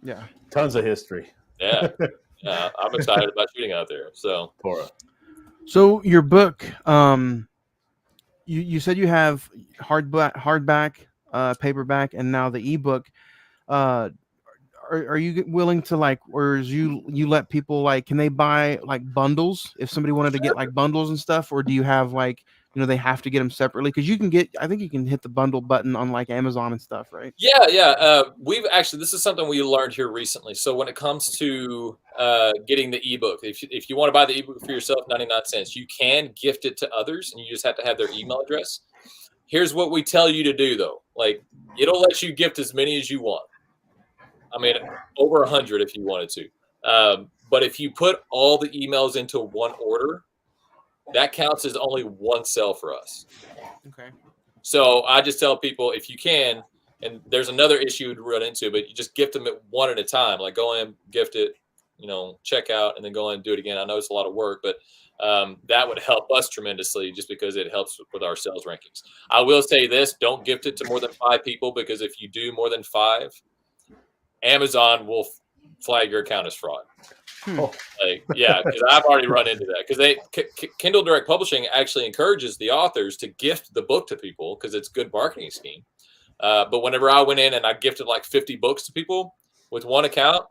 yeah, tons of history. Yeah, I'm excited about shooting out there. So So your book, you said you have hardback, paperback, and now the ebook. Are you willing to like, or is you let people like, can they buy like bundles if somebody wanted to get like bundles and stuff, or do you have like, they have to get them separately? Because I think you can hit the bundle button on like Amazon and stuff, right? Yeah. We've actually, this is something we learned here recently. So when it comes to getting the ebook, if you want to buy the ebook for yourself, 99 cents, you can gift it to others, and you just have to have their email address. Here's what we tell you to do, though. Like, it'll let you gift as many as you want. I mean, over 100 if you wanted to. But if you put all the emails into one order, that counts as only one sale for us. Okay. So I just tell people, if you can, and there's another issue to run into, but you just gift them one at a time. Like go in, gift it, check out, and then go in and do it again. I know it's a lot of work, but that would help us tremendously just because it helps with our sales rankings. I will say this, don't gift it to more than 5 people, because if you do more than 5, Amazon will flag your account as fraud. Because I've already run into that. Because Kindle Direct Publishing actually encourages the authors to gift the book to people because it's a good marketing scheme. But whenever I went in and I gifted like 50 books to people with one account,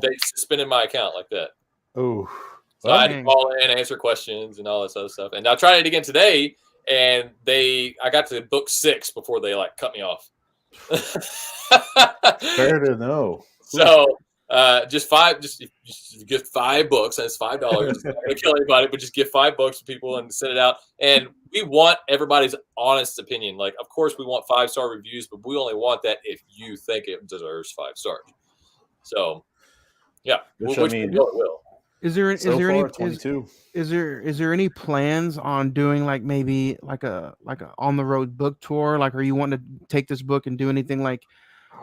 they suspended my account like that. Oh, so I had to call in, answer questions, and all this other stuff. And I tried it again today, and I got to book 6 before they like cut me off. Fair to know. So just get 5 books, and it's $5. It's not gonna kill anybody, but just get 5 books to people and send it out. And we want everybody's honest opinion. Like, of course, we want 5-star reviews, but we only want that if you think it deserves 5 stars. So, yeah, which it will. Is there any plans on doing like maybe like a on the road book tour? Like, are you wanting to take this book and do anything like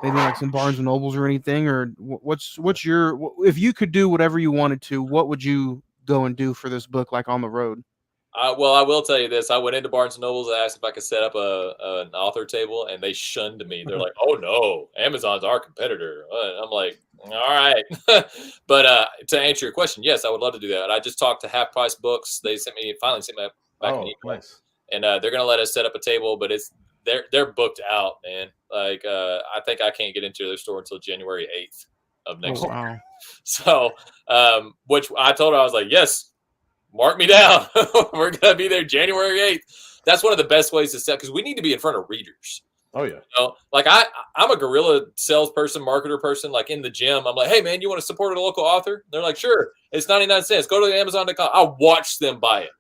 maybe like some Barnes and Nobles or anything? Or what's your, if you could do whatever you wanted to, what would you go and do for this book, like on the road? Well, I will tell you this. I went into Barnes & Nobles and asked if I could set up an author table, and they shunned me. They're like, oh, no, Amazon's our competitor. I'm like, all right. But to answer your question, yes, I would love to do that. I just talked to Half Price Books. They finally sent me back an email. Nice. And they're going to let us set up a table, but they're booked out, man. Like, I think I can't get into their store until January 8th of next year. Wow. So, which I told her, I was like, yes, mark me down. We're going to be there January 8th. That's one of the best ways to sell, because we need to be in front of readers. Oh, yeah. Like I'm a guerrilla salesperson, marketer person. Like in the gym, I'm like, hey, man, you want to support a local author? They're like, sure. It's 99 cents. Go to Amazon.com. I'll watch them buy it.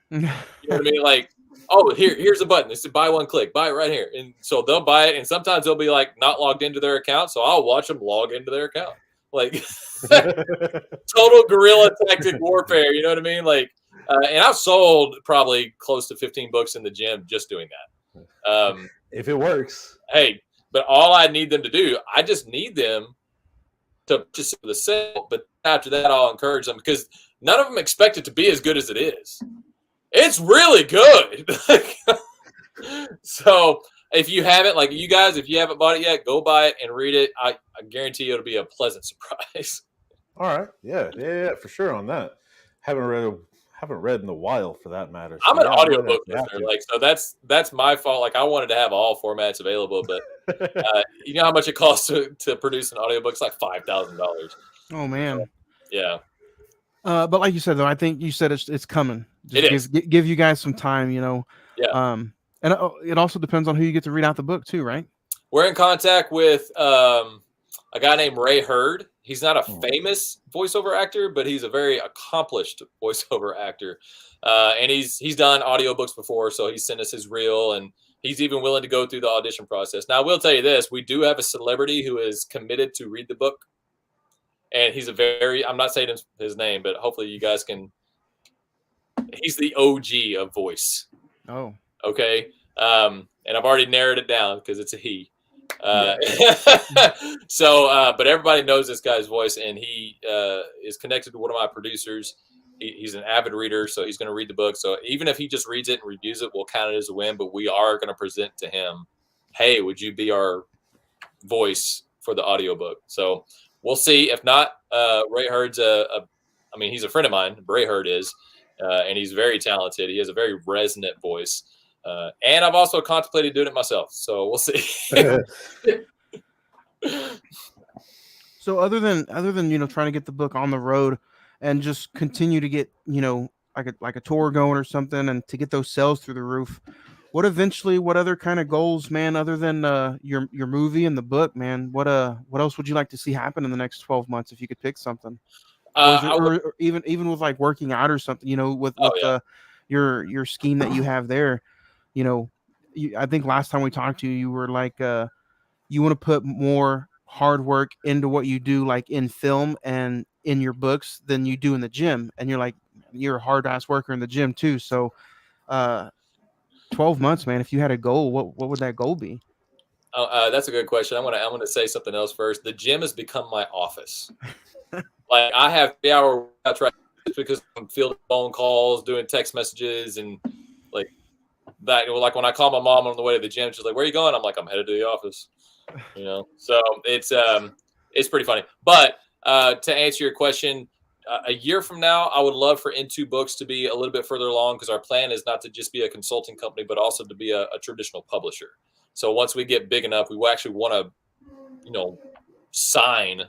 You know what I mean? Like, oh, here's a button. It's a buy one click. Buy it right here. And so they'll buy it. And sometimes they'll be like not logged into their account. So I'll watch them log into their account. like total guerrilla tactic warfare. You know what I mean? Like, and I've sold probably close to 15 books in the gym just doing that. If it works, hey, but all I need them to do, I just need them to just the sale. But after that, I'll encourage them because none of them expect it to be as good as it is. It's really good. So if you haven't, like you guys, if you haven't bought it yet, go buy it and read it. I guarantee you it'll be a pleasant surprise. All right. Yeah, for sure on that. Haven't read in a while for that matter. So I'm an audiobook listener, like, so that's my fault. Like, I wanted to have all formats available, but you know how much it costs to produce an audiobook? It's like $5,000. Oh man. Yeah. But like you said, though, I think you said it's coming. Just give you guys some time, you know. Yeah. And it also depends on who you get to read out the book too, right? We're in contact with a guy named Ray Hurd. He's not a famous voiceover actor, but he's a very accomplished voiceover actor. And he's done audiobooks before, so he sent us his reel, and he's even willing to go through the audition process. Now, I will tell you this. We do have a celebrity who is committed to read the book. And he's I'm not saying his name, but hopefully you guys can. He's the OG of voice. Oh. Okay. And I've already narrowed it down because it's a he. So, but everybody knows this guy's voice, and he is connected to one of my producers. He's an avid reader, so he's going to read the book. So even if he just reads it and reviews it, we'll count it as a win. But we are going to present to him, hey, would you be our voice for the audiobook? So we'll see. If not, Ray Hurd's he's a friend of mine. Ray Hurd is, and he's very talented. He has a very resonant voice. And I've also contemplated doing it myself. So we'll see. So other than you know trying to get the book on the road and just continue to get you know like a tour going or something and to get those sales through the roof, what other kind of goals, man, other than your movie and the book, man, what else would you like to see happen in the next 12 months if you could pick something? Or even with like working out or something, you know, with your scheme that you have there, you know, I think last time we talked to you, you were like, you want to put more hard work into what you do, like in film and in your books than you do in the gym. And you're like, you're a hard ass worker in the gym too. So, 12 months, man, if you had a goal, what would that goal be? That's a good question. I'm gonna say something else first. The gym has become my office. Like I have 3-hour workouts right because I'm fielding phone calls, doing text messages, and like that. Like when I call my mom on the way to the gym, she's like, "Where are you going?" I'm like, "I'm headed to the office." You know, so it's pretty funny. But to answer your question, a year from now, I would love for Into Books to be a little bit further along because our plan is not to just be a consulting company, but also to be a traditional publisher. So once we get big enough, we will actually want to, you know, sign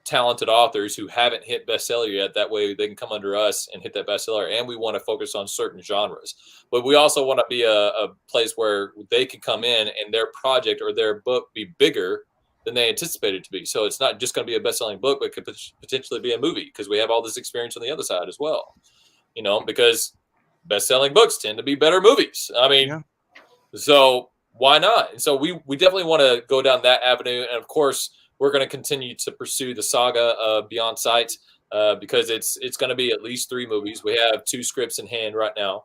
talented authors who haven't hit bestseller yet. That way they can come under us and hit that bestseller. And we want to focus on certain genres. But we also want to be a place where they can come in and their project or their book be bigger than they anticipated to be. So it's not just going to be a best-selling book, but it could potentially be a movie because we have all this experience on the other side as well. You know, because best-selling books tend to be better movies. I mean, So why not? And so we definitely want to go down that avenue. And of course, we're going to continue to pursue the saga of Beyond Sight because it's going to be at least 3 movies. We have 2 scripts in hand right now.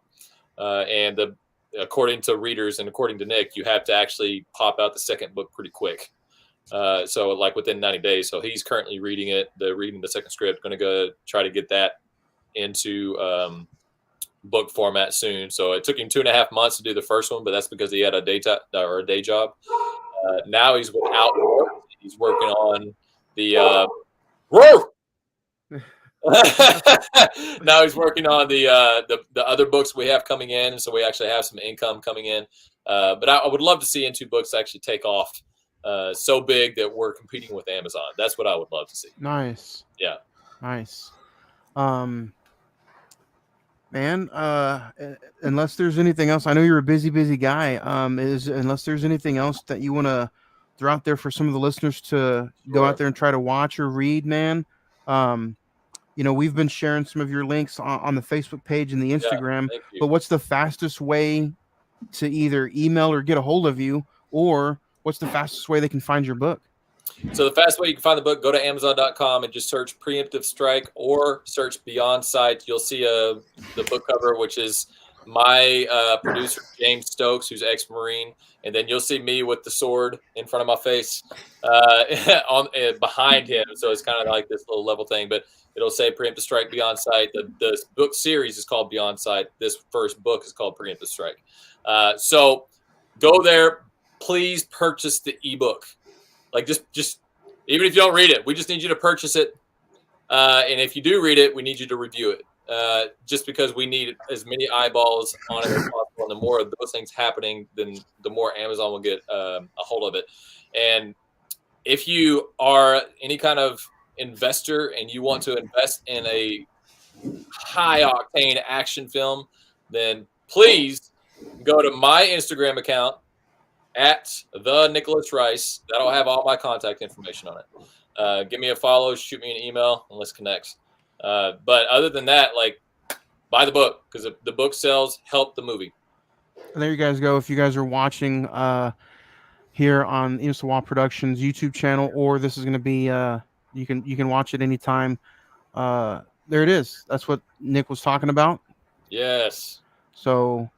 And according to readers and according to Nick, you have to actually pop out the second book pretty quick. So like within 90 days. So he's currently reading the second script, going to go try to get that into book format soon. So it took him 2.5 months to do the first one, but that's because he had a day job. Now he's without work. He's working on the now he's working on the other books we have coming in, and so we actually have some income coming in. But I would love to see Into Books actually take off so big that we're competing with Amazon. That's what I would love to see. Nice. Yeah. Nice. Man, unless there's anything else, I know you're a busy guy. Unless there's anything else that you want to throw out there for some of the listeners to go out there and try to watch or read, man. You know, we've been sharing some of your links on the Facebook page and the Instagram, but what's the fastest way to either email or get a hold of you, or what's the fastest way they can find your book? So the fast way you can find the book, go to Amazon.com and just search Preemptive Strike or search Beyond Sight. You'll see the book cover, which is my producer, James Stokes, who's ex-Marine. And then you'll see me with the sword in front of my face behind him. So it's kind of like this little level thing. But it'll say Preemptive Strike, Beyond Sight. The book series is called Beyond Sight. This first book is called Preemptive Strike. So go there. Please purchase the ebook. Like just even if you don't read it, we just need you to purchase it. And if you do read it, we need you to review it. Just because we need as many eyeballs on it as possible. And the more of those things happening, then the more Amazon will get a hold of it. And if you are any kind of investor and you want to invest in a high octane action film, then please go to my Instagram account at the Nicholas Rice. That'll have all my contact information on it. Give me a follow, shoot me an email, and let's connect. But other than that, like, buy the book because the book sells, help the movie. And there you guys go. If you guys are watching here on Imsawa Productions YouTube channel, or this is going to be you can watch it anytime. There it is. That's what Nick was talking about. Yes. So.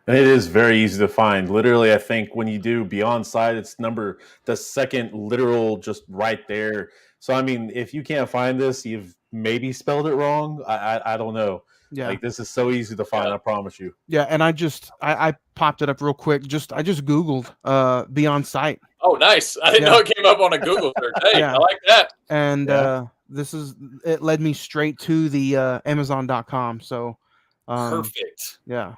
And it is very easy to find. Literally, I think when you do Beyond Sight, it's the second literal just right there. So, I mean, if you can't find this, you've maybe spelled it wrong. I don't know. Yeah. Like, this is so easy to find, I promise you. Yeah, and I popped it up real quick. I just Googled Beyond Sight. Oh, nice. I didn't know it came up on a Google search. Hey, I like that. And it led me straight to the Amazon.com. So perfect. Yeah.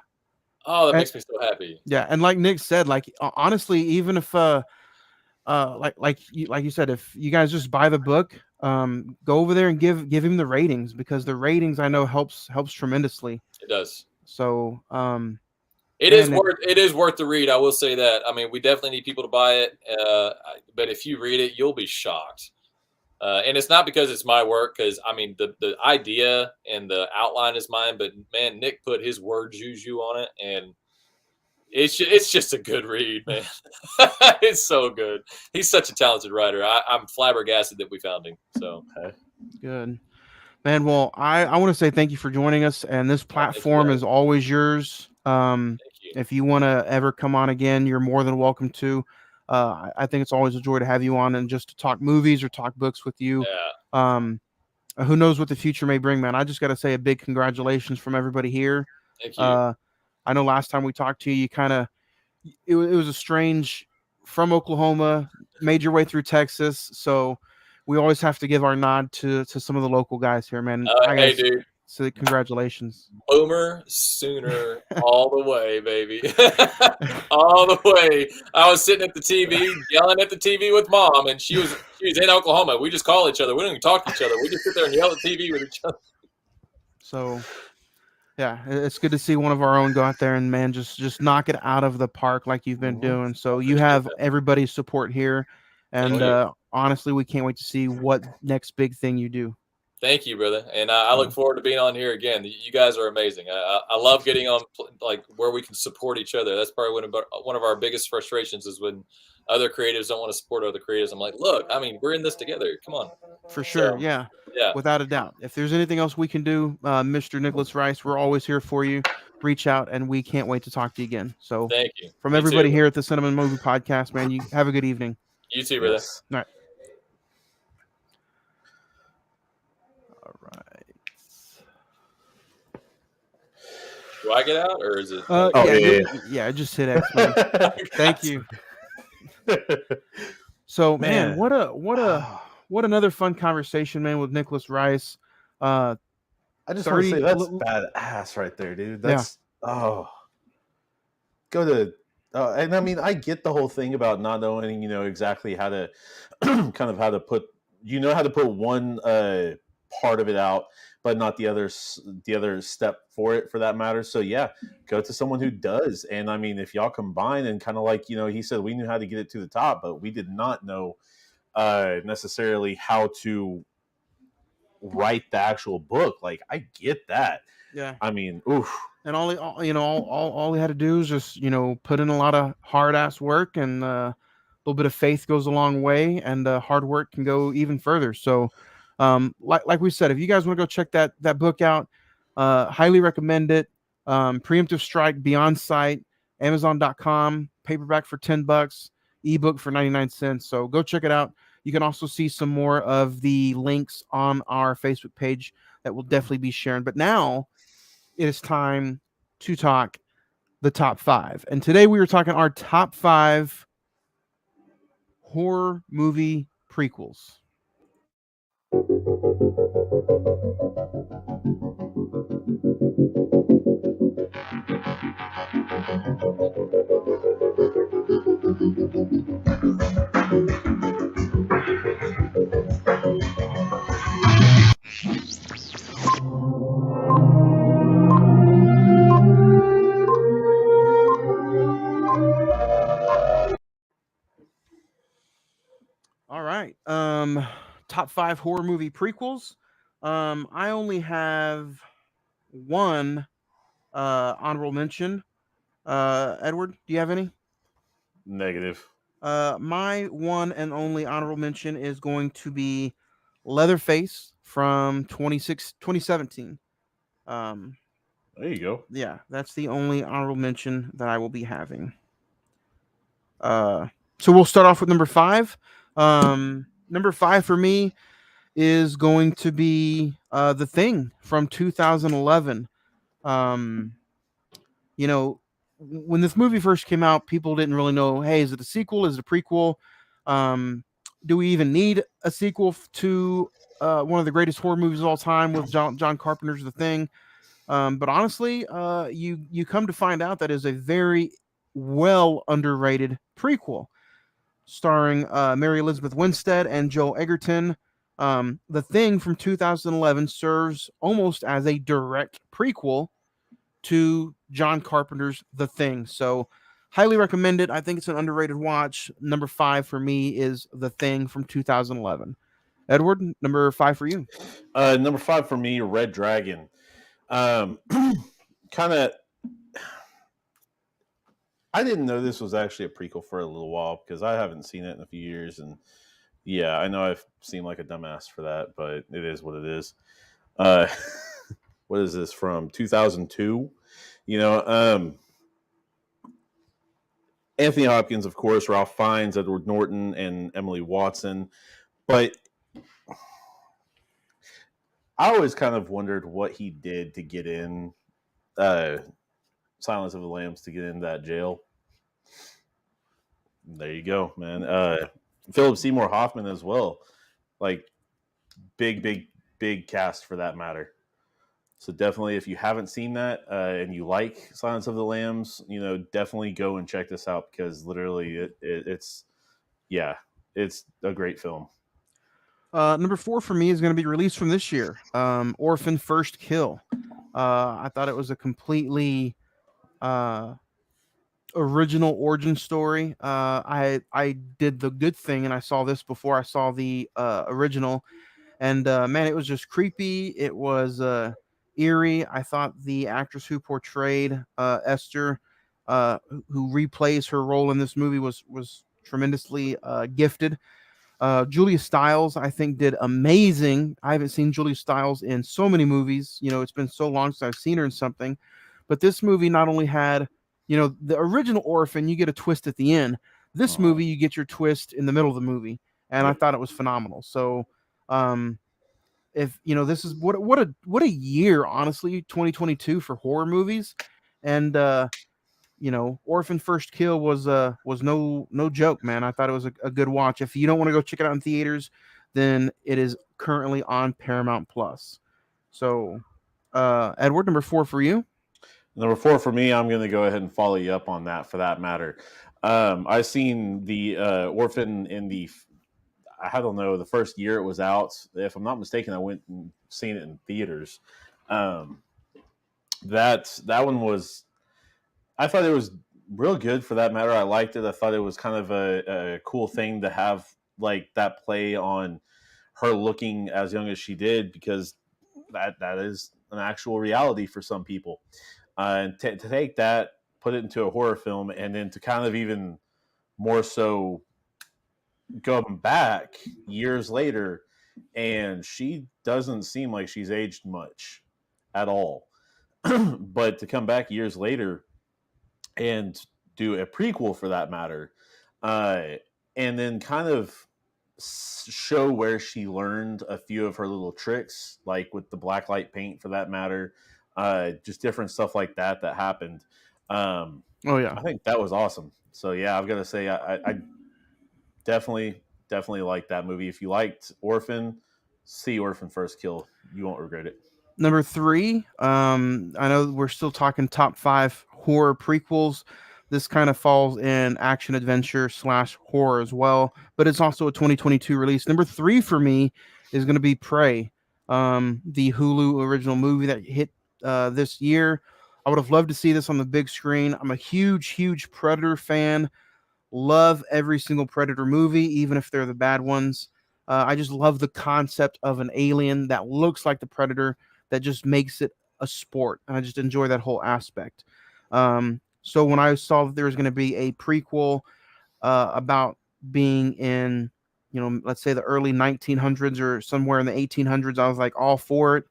Oh, that makes me so happy. Yeah, and like Nick said, like honestly, even if like you said, if you guys just buy the book, go over there and give him the ratings, because the ratings I know helps tremendously. It does. So it is worth the read. I will say that. I mean, we definitely need people to buy it. But if you read it, you'll be shocked. And it's not because it's my work, because I mean the idea and the outline is mine, but man, Nick put his word juju on it, and it's just a good read, man. It's so good. He's such a talented writer. I'm flabbergasted that we found him. So good, man. Well, I want to say thank you for joining us, and this platform is always yours. Thank you. If you want to ever come on again, you're more than welcome to. I think it's always a joy to have you on and just to talk movies or talk books with you. Yeah. Who knows what the future may bring, man. I just got to say a big congratulations from everybody here. Thank you. I know last time we talked to you, it was a strange, from Oklahoma, made your way through Texas. So we always have to give our nod to some of the local guys here, man. Hey, dude. So congratulations. Boomer Sooner all the way, baby. All the way. I was sitting at the TV, yelling at the TV with Mom, and she was in Oklahoma. We just call each other. We don't even talk to each other. We just sit there and yell at TV with each other. So, yeah, it's good to see one of our own go out there and, man, just knock it out of the park like you've been doing. So you have everybody's support here. And honestly, we can't wait to see what next big thing you do. Thank you, brother. And I look forward to being on here again. You guys are amazing. I love getting on like where we can support each other. That's probably one of our biggest frustrations is when other creatives don't want to support other creatives. I'm like, look, I mean, we're in this together. Come on. For sure. So, yeah. Yeah. Without a doubt. If there's anything else we can do, Mr. Nicholas Rice, we're always here for you. Reach out, and we can't wait to talk to you again. So thank you. From everybody here at the Cine-Men Movie Podcast, man, you have a good evening. You too, brother. Yes. All right. Do I get out, or is it? Yeah, just hit X. Thank you. So, man, what another fun conversation, man, with Nicholas Rice. I just want to say that's badass right there, dude. That's go to. And I mean, I get the whole thing about not knowing, exactly how to, how to put one part of it out, but not the other step for it, for that matter. So yeah, go to someone who does. And I mean, if y'all combine and kind of like, he said, we knew how to get it to the top, but we did not know necessarily how to write the actual book. Like, I get that. Yeah. I mean, oof. And all he had to do is just, put in a lot of hard ass work and little bit of faith goes a long way, and hard work can go even further. So, like we said, if you guys want to go check that book out, highly recommend it. Preemptive Strike, Beyond Sight, Amazon.com, paperback for $10, ebook for 99 cents. So go check it out. You can also see some more of the links on our Facebook page that we'll definitely be sharing. But now it is time to talk the top 5. And today we were talking our top 5 horror movie prequels. All right. Top 5 horror movie prequels. I only have one honorable mention. Edward, do you have any? Negative. My one and only honorable mention is going to be Leatherface from 2017. There you go. Yeah, that's the only honorable mention that I will be having. So we'll start off with number 5. Number 5 for me is going to be The Thing from 2011. You know, when this movie first came out, people didn't really know, hey, is it a sequel? Is it a prequel? Do we even need a sequel to one of the greatest horror movies of all time with John Carpenter's The Thing? But honestly, you come to find out that is a very well underrated prequel, starring Mary Elizabeth Winstead and Joel Egerton. The Thing from 2011 serves almost as a direct prequel to John Carpenter's The Thing. So highly recommend it. I think it's an underrated watch. Number 5 for me is The Thing from 2011. Edward, number 5 for you. Number 5 for me, Red Dragon. Kind of, I didn't know this was actually a prequel for a little while because I haven't seen it in a few years, and yeah, I know I've seemed like a dumbass for that, but it is what it is. What is this from 2002? Anthony Hopkins, of course, Ralph Fiennes, Edward Norton, and Emily Watson. But I always kind of wondered what he did to get in Silence of the Lambs, to get in that jail. There you go, man. Philip Seymour Hoffman as well. Like, big cast for that matter. So definitely, if you haven't seen that and you like Silence of the Lambs, definitely go and check this out because literally it's a great film. Number 4 for me is going to be released from this year. Orphan First Kill. I thought it was a completely original origin story. I did The Good Thing and I saw this before I saw the original, and man, it was just creepy. It was eerie. I thought the actress who portrayed Esther, who replays her role in this movie, was tremendously gifted. Julia Stiles, I think, did amazing. I haven't seen Julia Stiles in so many movies. It's been so long since I've seen her in something. But this movie not only had, the original Orphan, you get a twist at the end. This movie, you get your twist in the middle of the movie, and I thought it was phenomenal. So, if this is what a year, honestly, 2022 for horror movies, and Orphan First Kill was no joke, man. I thought it was a good watch. If you don't want to go check it out in theaters, then it is currently on Paramount Plus. So, Edward, number 4 for you. Number 4 for me, I'm going to go ahead and follow you up on that for that matter. I've seen the Orphan in I don't know, the first year it was out. If I'm not mistaken, I went and seen it in theaters. That one was, I thought it was real good for that matter. I liked it. I thought it was kind of a cool thing to have like that play on her looking as young as she did, because that is an actual reality for some people. And to take that, put it into a horror film, and then to kind of even more so going back years later, and she doesn't seem like she's aged much at all. But to come back years later and do a prequel for that matter, uh, and then kind of show where she learned a few of her little tricks, like with the black light paint for that matter, just different stuff like that that happened. Oh yeah, I think that was awesome. So yeah, I've got to say I definitely like that movie. If you liked Orphan, see Orphan First Kill. You won't regret it. Number 3. I know we're still talking top 5 horror prequels. This kind of falls in action adventure / horror as well, but it's also a 2022 release. Number 3 for me is going to be Prey, the Hulu original movie that hit this year. I would have loved to see this on the big screen. I'm a huge Predator fan. Love every single Predator movie, even if they're the bad ones. I just love the concept of an alien that looks like the Predator, that just makes it a sport, and I just enjoy that whole aspect. So when I saw that there was going to be a prequel about being in, let's say the early 1900s or somewhere in the 1800s, I was like all for it.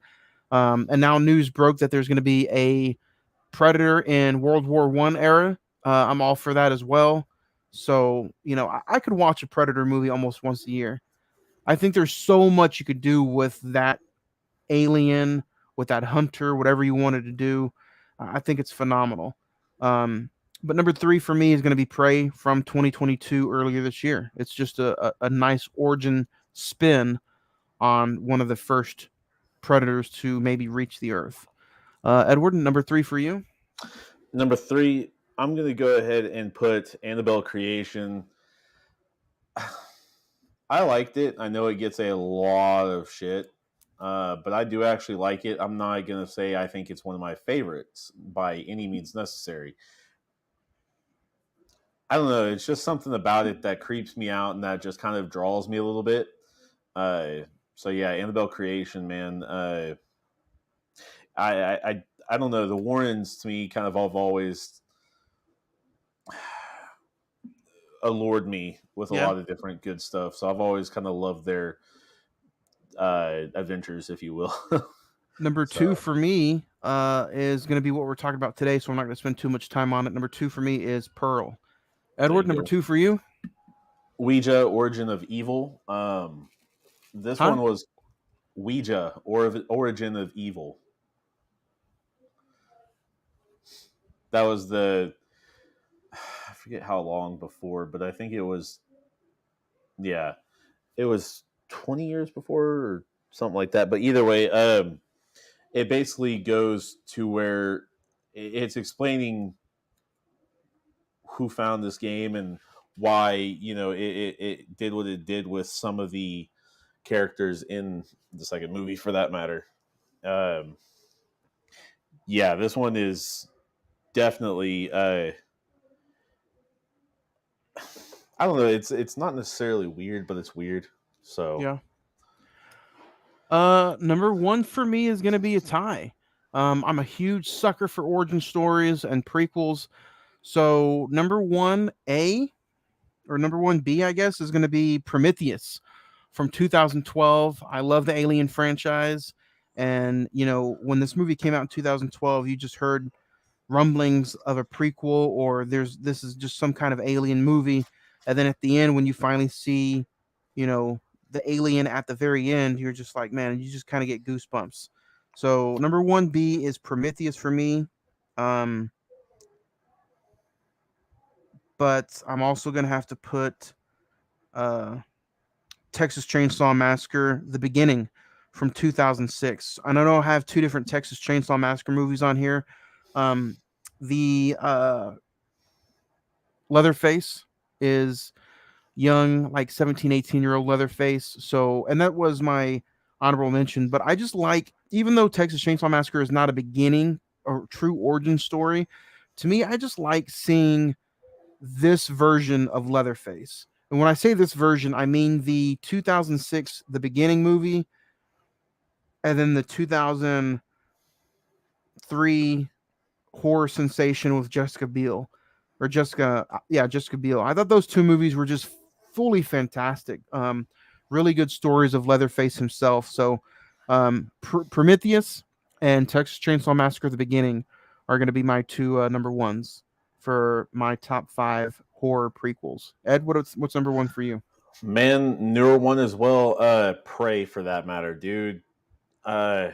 And now news broke that there's going to be a Predator in World War I era. I'm all for that as well. So, I could watch a Predator movie almost once a year. I think there's so much you could do with that alien, with that hunter, whatever you wanted to do. I think it's phenomenal. But number 3 for me is going to be Prey from 2022 earlier this year. It's just a nice origin spin on one of the first predators to maybe reach the earth. Edward, number 3 for you? Number 3, I'm going to go ahead and put Annabelle Creation. I liked it. I know it gets a lot of shit, but I do actually like it. I'm not going to say I think it's one of my favorites by any means necessary. I don't know. It's just something about it that creeps me out and that just kind of draws me a little bit. So yeah, Annabelle Creation, man. I don't know. The Warrens to me kind of have always allured me with a lot of different good stuff. So I've always kind of loved their adventures, if you will. Number 2 for me is going to be what we're talking about today, so I'm not going to spend too much time on it. Number 2 for me is Pearl. Edward, number 2 for you? Ouija, Origin of Evil. This one was Ouija, Origin of Evil. That was I forget how long before, but I think it was 20 years before or something like that. But either way, it basically goes to where it's explaining who found this game and why, it did what it did with some of the characters in the second movie for that matter. This one is definitely I don't know, it's not necessarily weird, but it's weird. So yeah. Number 1 for me is gonna be a tie. I'm a huge sucker for origin stories and prequels. So number 1A or number 1B, I guess, is gonna be Prometheus from 2012. I love the Alien franchise. And when this movie came out in 2012, you just heard rumblings of a prequel, or this is just some kind of alien movie. And then at the end, when you finally see, the alien at the very end, you're just like, man, you just kind of get goosebumps. So number 1B is Prometheus for me. But I'm also gonna have to put Texas Chainsaw Massacre: The Beginning from 2006. I know I have 2 different Texas Chainsaw Massacre movies on here. The Leatherface is young, like 17, 18-year-old Leatherface. So, and that was my honorable mention. But I just like, even though Texas Chainsaw Massacre is not a beginning or true origin story, to me, I just like seeing this version of Leatherface. And when I say this version, I mean the 2006 The Beginning movie, and then the 2003 horror sensation with Jessica Biel. I thought those 2 movies were just fully fantastic. Really good stories of Leatherface himself. So, Prometheus and Texas Chainsaw Massacre: The Beginning are going to be my two number ones for my top 5 horror prequels. Ed, what's number 1 for you? Man, newer one as well. Prey, for that matter, dude. Uh,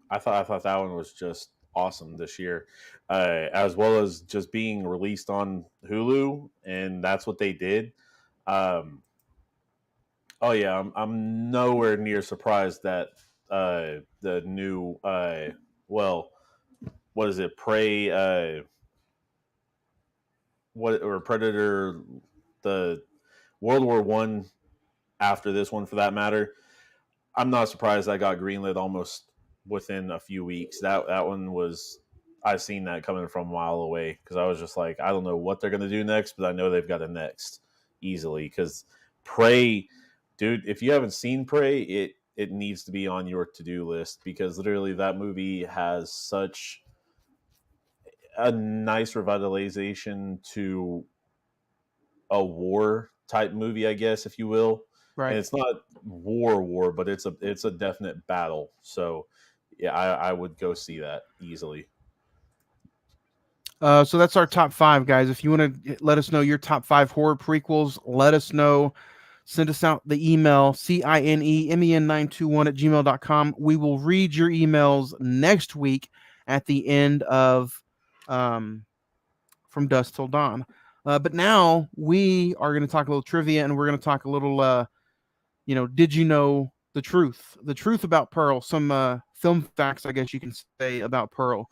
I thought that one was just awesome this year, as well as just being released on Hulu, and that's what they did. Um, oh yeah, I'm nowhere near surprised that the new well, what is it, Prey, what or Predator, the World War I after this one for that matter. I'm not surprised that got greenlit almost within a few weeks. That one was, I seen that coming from a mile away because I was just like, I don't know what they're gonna do next, but I know they've got a next easily. Because Prey, dude, if you haven't seen Prey, it needs to be on your to do list because literally that movie has such a nice revitalization to a war type movie, I guess, if you will. Right. And it's not war, but it's a definite battle. So yeah, I would go see that easily. So that's our top 5, guys. If you want to let us know your top 5 horror prequels, let us know. Send us out the email, cinemen921@gmail.com. We will read your emails next week at the end of From Dusk Till Dawn. But now we are going to talk a little trivia, and we're going to talk a little, did you know the truth? The truth about Pearl. Some film facts, I guess you can say, about Pearl.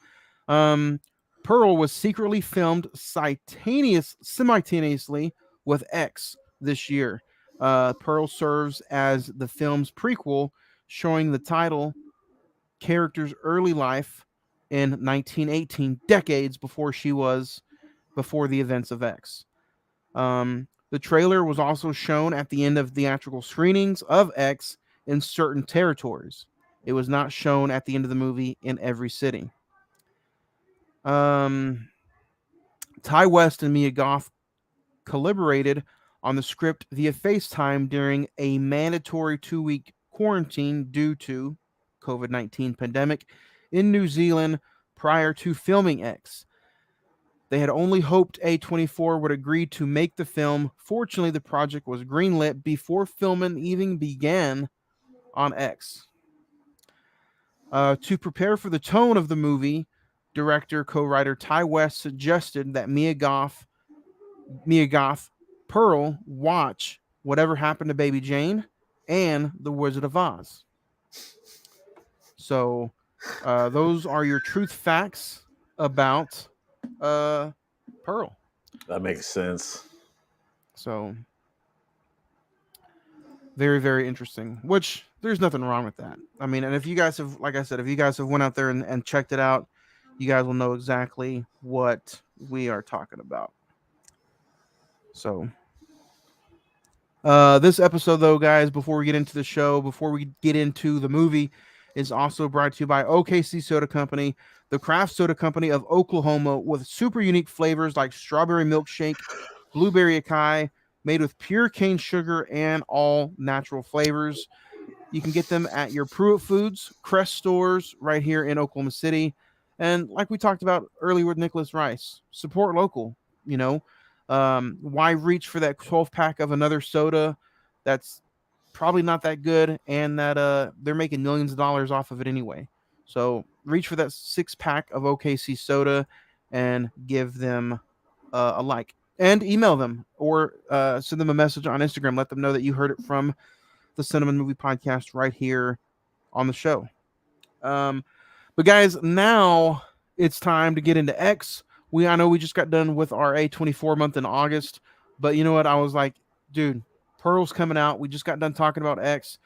Pearl was secretly filmed simultaneously with X this year. Pearl serves as the film's prequel, showing the title character's early life in 1918, decades before the events of X. The trailer was also shown at the end of theatrical screenings of X in certain territories. It was not shown at the end of the movie in every city. Ty West and Mia Goth collaborated on the script via FaceTime during a mandatory 2-week quarantine due to COVID-19 pandemic in New Zealand prior to filming X. They had only hoped A24 would agree to make the film. Fortunately, the project was greenlit before filming even began on X. To prepare for the tone of the movie, director co-writer Ty West suggested that Mia Goth, Pearl watch Whatever Happened to Baby Jane and The Wizard of Oz. So those are your truth facts about Pearl. That makes sense. So very, very interesting, which there's nothing wrong with that. I mean, and if you guys have, like I said, if you guys have went out there and checked it out, you guys will know exactly what we are talking about. So this episode, though, guys, before we get into the show, before we get into the movie, is also brought to you by OKC Soda Company, the craft soda company of Oklahoma, with super unique flavors like strawberry milkshake, blueberry acai, made with pure cane sugar and all natural flavors. You can get them at your Pruitt Foods, Crest stores right here in Oklahoma City. And like we talked about earlier with Nicholas Rice, support local. Why reach for that 12-pack of another soda that's probably not that good and that they're making millions of dollars off of it anyway. So reach for that 6-pack of OKC soda and give them a like. And email them or send them a message on Instagram. Let them know that you heard it from the Cine-Men Movie Podcast right here on the show. But guys, now it's time to get into X. I know we just got done with our A24 month in August, but you know what? I was like, dude, Pearl's coming out. We just got done talking about X.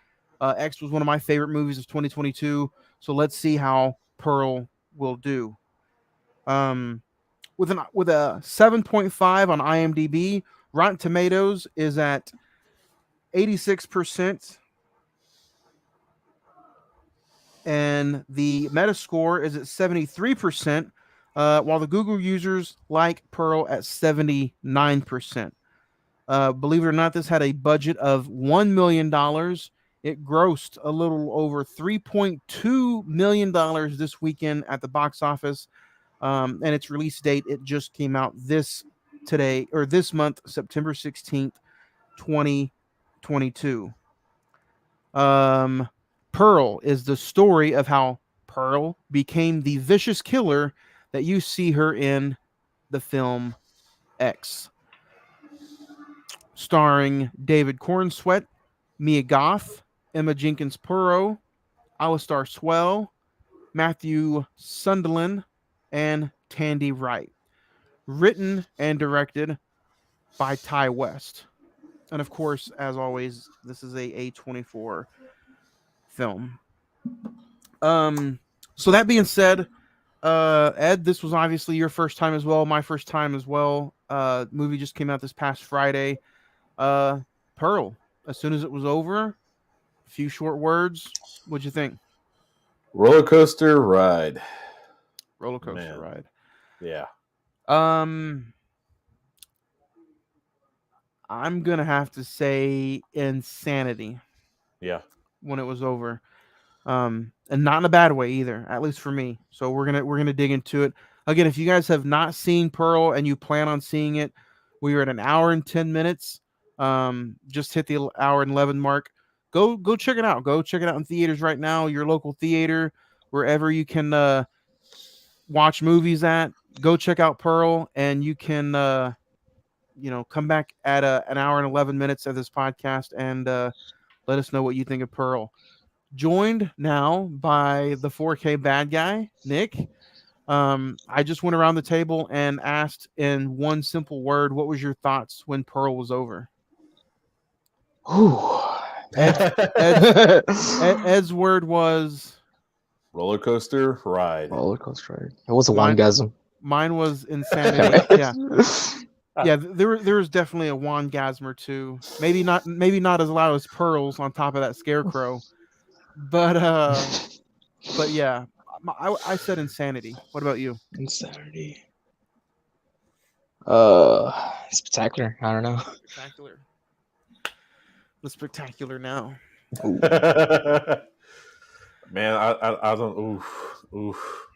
X was one of my favorite movies of 2022. So let's see how Pearl will do. With a 7.5 on IMDb, Rotten Tomatoes is at 86%. And the Metascore is at 73%, while the Google users like Pearl at 79%. Believe it or not, this had a budget of $1 million. It grossed a little over $3.2 million this weekend at the box office. And its release date, it just came out this month, September 16th, 2022. Pearl is the story of how Pearl became the vicious killer that you see her in the film X. Starring David Cornsweet, Mia Goth, Emma Jenkins Purro, Alistar Swell, Matthew Sunderland, and Tandy Wright. Written and directed by Ty West. And of course, as always, this is a A24 film. So that being said, Ed, this was obviously your first time as well, my first time as well. Movie just came out this past Friday. Pearl, as soon as it was over, a few short words. What'd you think? Roller coaster ride. Roller coaster ride. Yeah. I'm gonna have to say insanity. Yeah. When it was over. And not in a bad way either, at least for me. So we're gonna dig into it. Again, if you guys have not seen Pearl and you plan on seeing it, we are at an hour and 10 minutes. Just hit the hour and 11 mark. Go check it out. Go check it out in theaters right now. Your local theater, wherever you can watch movies at. Go check out Pearl, and you can come back at an hour and 11 minutes of this podcast and let us know what you think of Pearl. Joined now by the 4K bad guy, Nick. I just went around the table and asked in one simple word, what was your thoughts when Pearl was over? Ed's word was roller coaster ride. Roller coaster ride. It was a wangasm. Mine was insanity. Yeah. Yeah, there was definitely a wangasm or two. Maybe not as loud as Pearl's on top of that scarecrow. But yeah, I said insanity. What about you? Insanity. Spectacular. I don't know. Spectacular. The spectacular now. Man, I don't. Oof.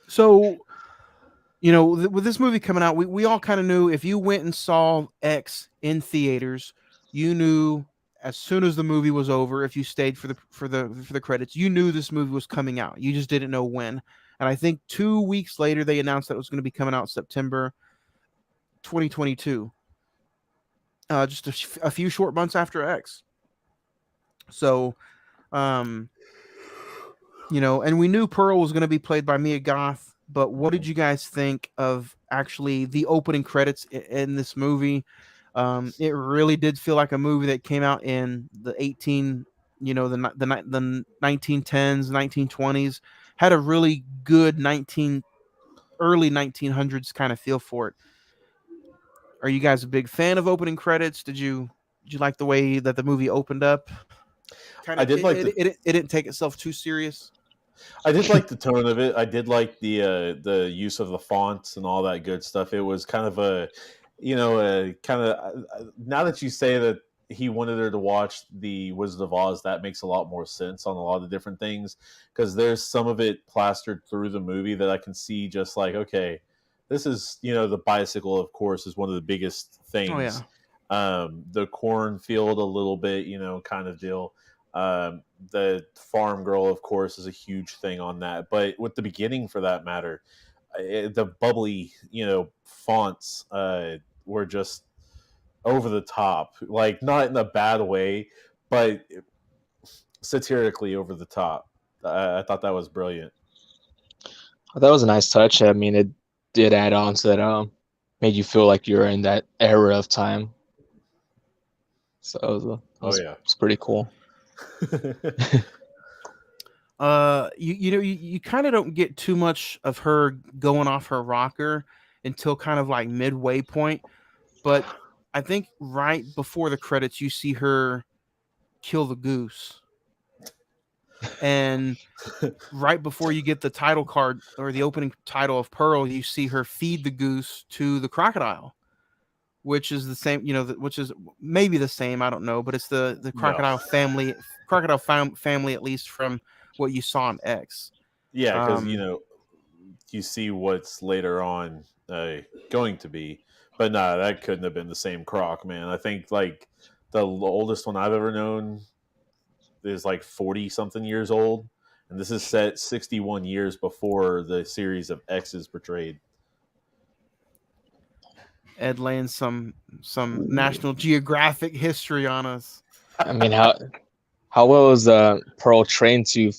So, with this movie coming out, we all kind of knew if you went and saw X in theaters, you knew as soon as the movie was over, if you stayed for the credits, you knew this movie was coming out. You just didn't know when. And I think 2 weeks later, they announced that it was going to be coming out September 2022. Just a few short months after X. So, and we knew Pearl was going to be played by Mia Goth. But what did you guys think of actually the opening credits in this movie? It really did feel like a movie that came out in the 1910s, 1920s. Had a really good early 1900s kind of feel for it. Are you guys a big fan of opening credits? Did you like the way that the movie opened up? I did like it didn't take itself too serious. I did like the tone of it. I did like the use of the fonts and all that good stuff. It was kind of now that you say that he wanted her to watch the Wizard of Oz, that makes a lot more sense on a lot of different things, because there's some of it plastered through the movie that I can see just like, okay, this is, the bicycle, of course, is one of the biggest things. Oh, yeah. The cornfield a little bit, kind of deal. The farm girl, of course, is a huge thing on that. But with the beginning, for that matter, the bubbly, fonts were just over the top. Like, not in a bad way, but satirically over the top. I thought that was brilliant. That was a nice touch. I mean, it did add on to that. Made you feel like you're in that era of time. So it was pretty cool. You kind of don't get too much of her going off her rocker until kind of like midway point, but I think right before the credits you see her kill the goose, and right before you get the title card or the opening title of Pearl, you see her feed the goose to the crocodile. which is the same, which is maybe the same, I don't know, but it's the crocodile family, family, at least from what you saw in X. Yeah, because you see what's later on going to be, but nah, that couldn't have been the same Croc, man. I think like the oldest one I've ever known is like 40 something years old, and this is set 61 years before the series of X is portrayed. Ed laying some National Geographic history on us. I mean, how well was Pearl trained to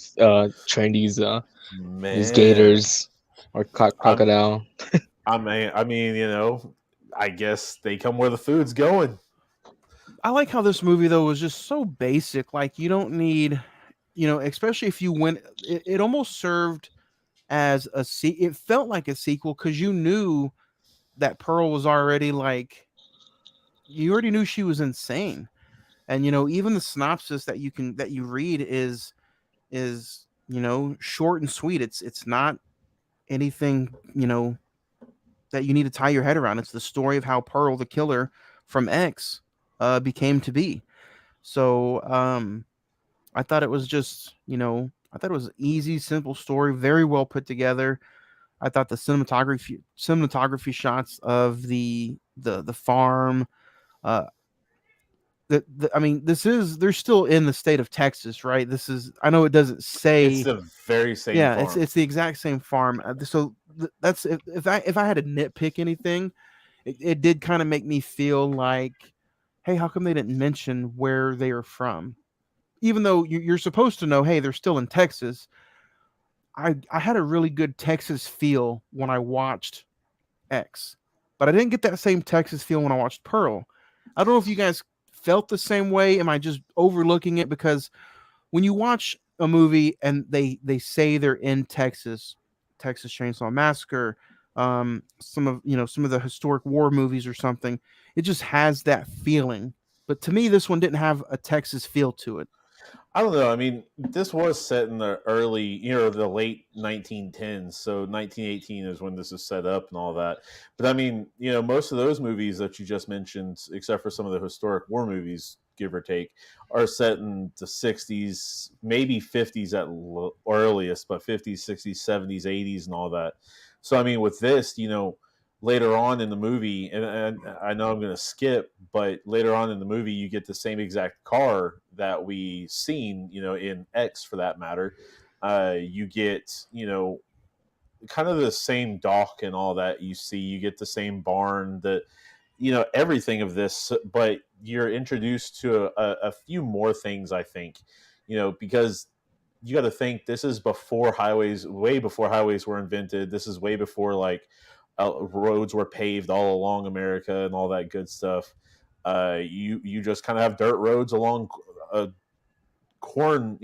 train these gators or crocodile? I mean, I guess they come where the food's going. I like how this movie though was just so basic. Like you don't need, especially if you went. It almost served as it felt like a sequel because you knew that Pearl was already like, you already knew she was insane, and even the synopsis that you read is short and sweet. It's not anything that you need to tie your head around. It's the story of how Pearl, the killer from X, became to be. So I thought it was just I thought it was an easy, simple story, very well put together. I thought the cinematography shots of the farm, I mean, they're still in the state of Texas, right? I know it doesn't say it's the very same. Yeah, farm. it's the exact same farm. So that's if I had to nitpick anything, it did kind of make me feel like, hey, how come they didn't mention where they are from? Even though you're supposed to know, hey, they're still in Texas. I had a really good Texas feel when I watched X, but I didn't get that same Texas feel when I watched Pearl. I don't know if you guys felt the same way. Am I just overlooking it? Because when you watch a movie and they say they're in Texas Chainsaw Massacre, some of the historic war movies or something, it just has that feeling. But to me, this one didn't have a Texas feel to it. I don't know. I mean, this was set in the the late 1910s. So 1918 is when this is set up and all that. But I mean, most of those movies that you just mentioned, except for some of the historic war movies, give or take, are set in the 60s, maybe 50s at earliest, but 50s, 60s, 70s, 80s, and all that. So I mean, with this, later on in the movie, and I know I'm going to skip, but later on in the movie, you get the same exact car that we seen, in X for that matter. You get, kind of the same dock and all that you see. You get the same barn, everything of this, but you're introduced to a few more things, I think, because you got to think this is way before highways were invented. This is way before roads were paved all along America and all that good stuff. You just kind of have dirt roads along a corn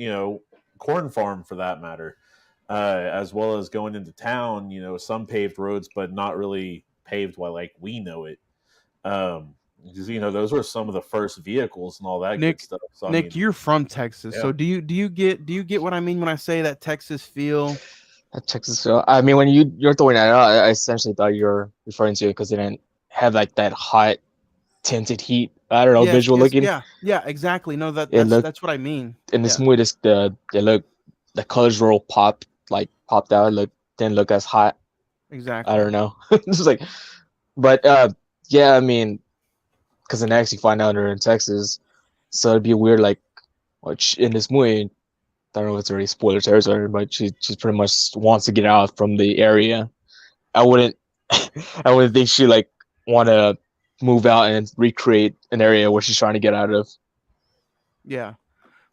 farm for that matter, as well as going into town. Some paved roads, but not really paved like we know it. Because those were some of the first vehicles and all that good stuff. So, Nick, you're from Texas, yeah. So do you get what I mean when I say that Texas feel? Texas feel. I mean, when you're throwing that out, I essentially thought you were referring to it because they didn't have like that hot tinted heat. I don't know, visual looking. Yeah, exactly. No, that's what I mean. In this movie, the colors were all popped out. Didn't look as hot. Exactly. I don't know. This is but yeah, I mean, because in X you find out they're in Texas, so it'd be weird. Which in this movie, I don't know if it's already spoiler territory, but she pretty much wants to get out from the area. I wouldn't think she want to move out and recreate an area where she's trying to get out of. Yeah,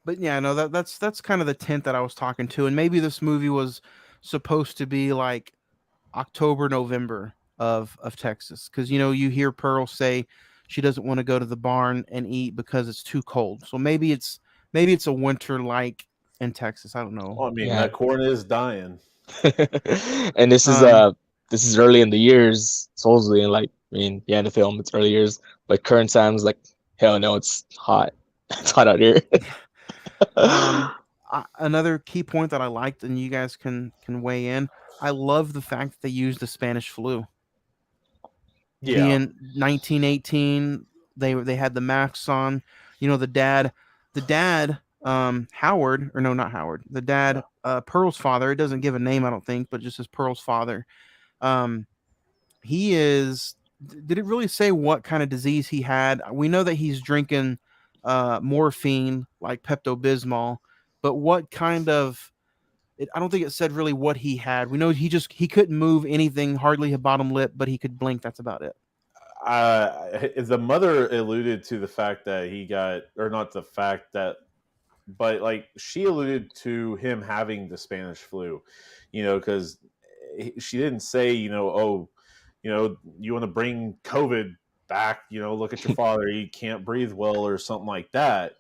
but yeah, no, that's kind of the tint that I was talking to, and maybe this movie was supposed to be like October, November of Texas, because you hear Pearl say she doesn't want to go to the barn and eat because it's too cold. So maybe it's a winter like in Texas. I don't know. Well, I mean, that corn is dying. And this is early in the years, supposedly, and in the film it's early years, but current times, hell no, it's hot. It's hot out here. Another key point that I liked, and you guys can weigh in. I love the fact that they used the Spanish flu. being 1918. They had the masks on. You know, the dad, Howard, or no, not Howard. The dad, Pearl's father. It doesn't give a name, I don't think, but just as Pearl's father. Um, he is. Did it really say what kind of disease he had? We know that he's drinking morphine like Pepto Bismol, but what kind of I don't think it said really what he had. We know he couldn't move anything, hardly a bottom lip, but he could blink. That's about it. The mother alluded to the fact that he got, or not the fact that, but like she alluded to him having the Spanish flu, because she didn't say, oh, you want to bring COVID back, look at your father, he can't breathe well or something like that.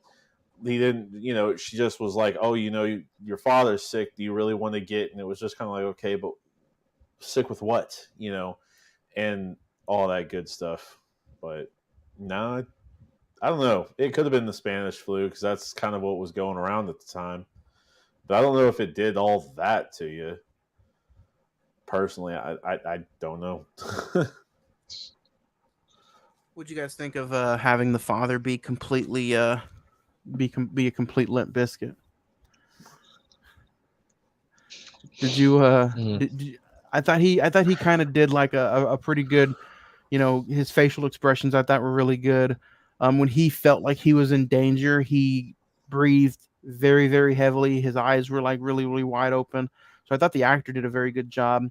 He didn't, she just was like, oh, your father's sick. Do you really want to get? And it was just kind of like, okay, but sick with what, and all that good stuff. But no, I don't know. It could have been the Spanish flu because that's kind of what was going around at the time. But I don't know if it did all that to you. Personally, I don't know. What'd you guys think of having the father be completely be a complete Limp Biscuit? Did you I thought he kind of did like a pretty good, his facial expressions I thought were really good. When he felt like he was in danger, he breathed very, very heavily. His eyes were like really, really wide open. So I thought the actor did a very good job.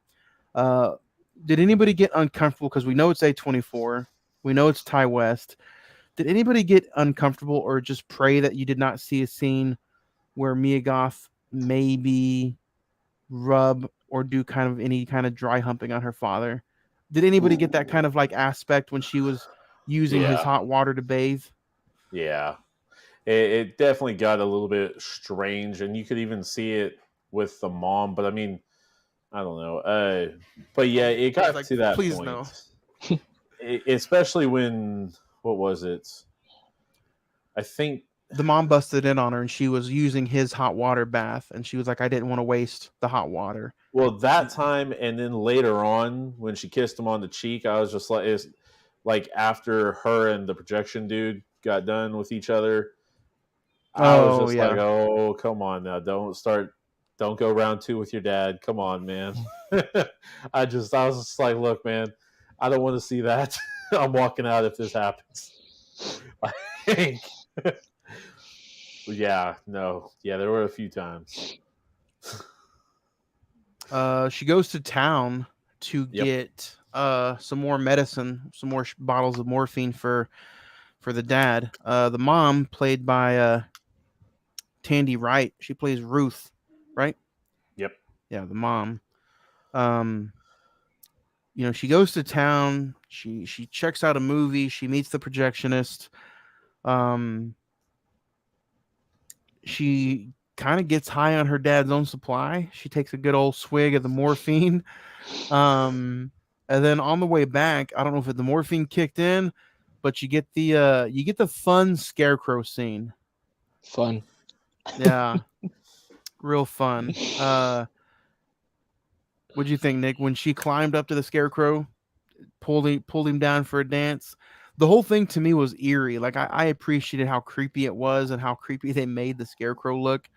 Did anybody get uncomfortable? Because we know it's A24. We know it's Ty West. Did anybody get uncomfortable or just pray that you did not see a scene where Mia Goth maybe rub or do kind of any kind of dry humping on her father? Did anybody get that kind of like aspect when she was using his hot water to bathe? Yeah. It definitely got a little bit strange, and you could even see it with the mom. But I mean, I don't know. But yeah, it got like, to that please point. No. Especially when, what was it? I think the mom busted in on her and she was using his hot water bath, and she was like, I didn't want to waste the hot water. Well, that time, and then later on when she kissed him on the cheek, I was just like, it's like after her and the projection dude got done with each other, I was just like, oh, come on now, don't go round two with your dad. Come on, man. I was just like, look, man, I don't want to see that. I'm walking out if this happens. Like, yeah, no. Yeah, there were a few times. She goes to town to get some more medicine, some more bottles of morphine for the dad. The mom, played by Tandy Wright, she plays Ruth, right? Yep. Yeah, the mom. She goes to town. She checks out a movie. She meets the projectionist. She kind of gets high on her dad's own supply. She takes a good old swig of the morphine. And then on the way back, I don't know if the morphine kicked in, but you get the fun scarecrow scene. Fun. Yeah. Real fun. What'd you think, Nick, when she climbed up to the scarecrow, pulled him down for a dance? The whole thing to me was eerie. Like I appreciated how creepy it was and how creepy they made the scarecrow look.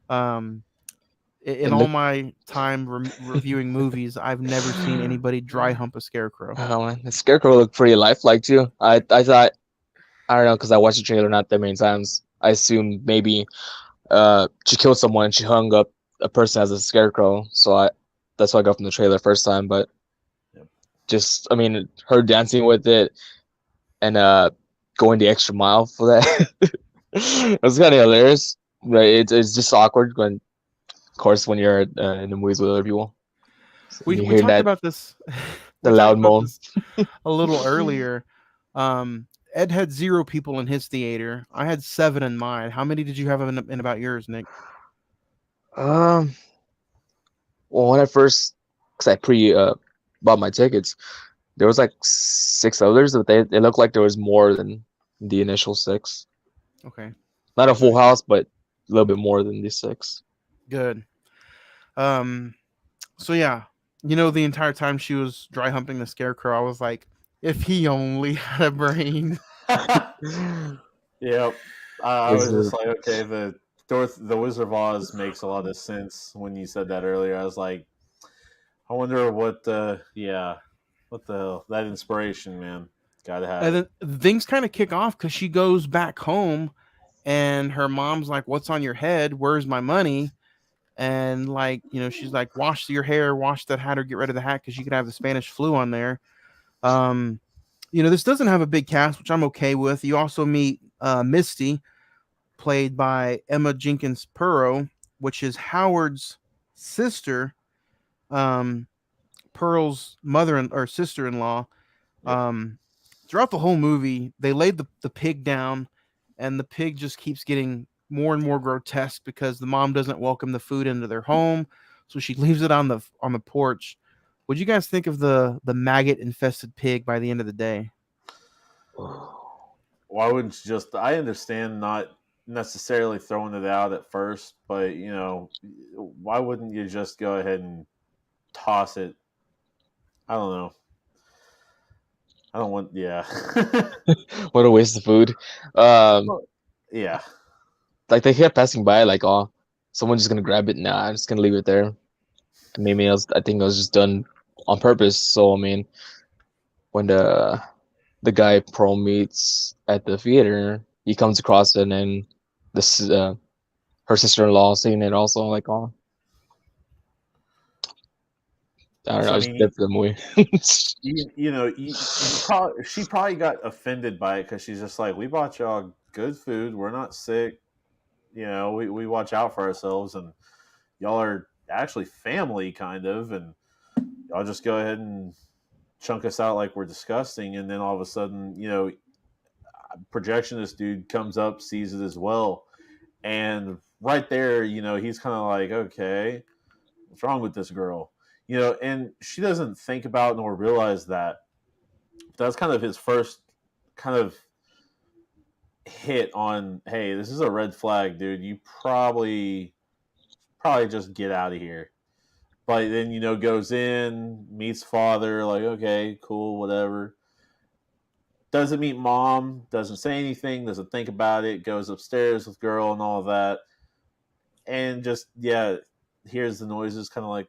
In all my time reviewing movies, I've never seen anybody dry hump a scarecrow. Oh man, the scarecrow looked pretty lifelike too. I thought, I don't know, because I watched the trailer not that many times. I assumed maybe she killed someone and she hung up a person as a scarecrow. So that's what I got from the trailer first time. But just, I mean, her dancing with it and going the extra mile for that, it was kind of hilarious. Right? It's just awkward when, of course, when you're in the movies with other people. So we talked about this. The loud moan. A little earlier. Ed had 0 people in his theater. I had 7 in mine. How many did you have in about yours, Nick? Well, when I first, because I bought my tickets, there was like 6 others, but they looked like there was more than the initial 6. Okay. Not a full house, but a little bit more than the 6. Good. So yeah, the entire time she was dry humping the scarecrow, I was like, If he only had a brain. Yep. I Is was just like, okay, the Wizard of Oz makes a lot of sense when you said that earlier. I was like, I wonder what what the hell, that inspiration, man. Gotta have And it. then things kind of kick off because she goes back home and her mom's like, "What's on your head? Where's my money?" And like, she's like, "Wash your hair, wash that hat, or get rid of the hat because you could have the Spanish flu on there." Um, this doesn't have a big cast, which I'm okay with. You also meet Misty, played by Emma Jenkins Purrow, which is Howard's sister, um, Pearl's or sister-in-law. Yep. Throughout the whole movie, they laid the pig down, and the pig just keeps getting more and more grotesque because the mom doesn't welcome the food into their home, so she leaves it on the porch. What do you guys think of the maggot infested pig by the end of the day? Why wouldn't you just? I understand not necessarily throwing it out at first, but why wouldn't you just go ahead and toss it? I don't know. I don't want. Yeah. what a waste of food. Um, Yeah. like they kept passing by, like, oh, someone's just gonna grab it. Nah, I'm just gonna leave it there. And maybe I think it was just done on purpose. So I mean, when the guy Pearl meets at the theater, he comes across it, and then this her sister-in-law seeing it also, like, oh, I don't So know, I just mean, that's the movie. she probably got offended by it because she's just like, we bought y'all good food. We're not sick. We watch out for ourselves, and y'all are actually family, kind of, and y'all just go ahead and chunk us out like we're disgusting. And then all of a sudden, projectionist dude comes up, sees it as well, and right there, he's kind of like, okay, what's wrong with this girl? And she doesn't think about nor realize that that's kind of his first kind of hit on, hey, this is a red flag, dude. You probably just get out of here. But then, goes in, meets father, like, okay, cool, whatever. Doesn't meet mom, doesn't say anything, doesn't think about it, goes upstairs with girl and all that. And just, yeah, hears the noises, kind of like,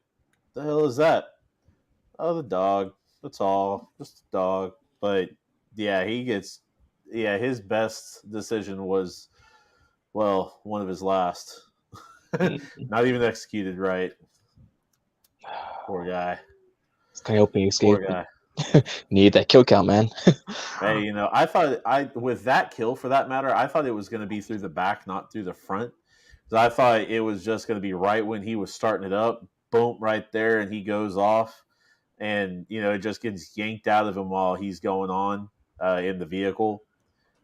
the hell is that? Oh, the dog. That's all. Just a dog. But yeah, his best decision was, well, one of his last. Not even executed right. Poor guy. It's kind of hoping you escape. Poor guy. Need that kill count, man. Hey, I thought with that kill, for that matter, I thought it was going to be through the back, not through the front. Because I thought it was just going to be right when he was starting it up, boom, right there, and he goes off, and it just gets yanked out of him while he's going on in the vehicle.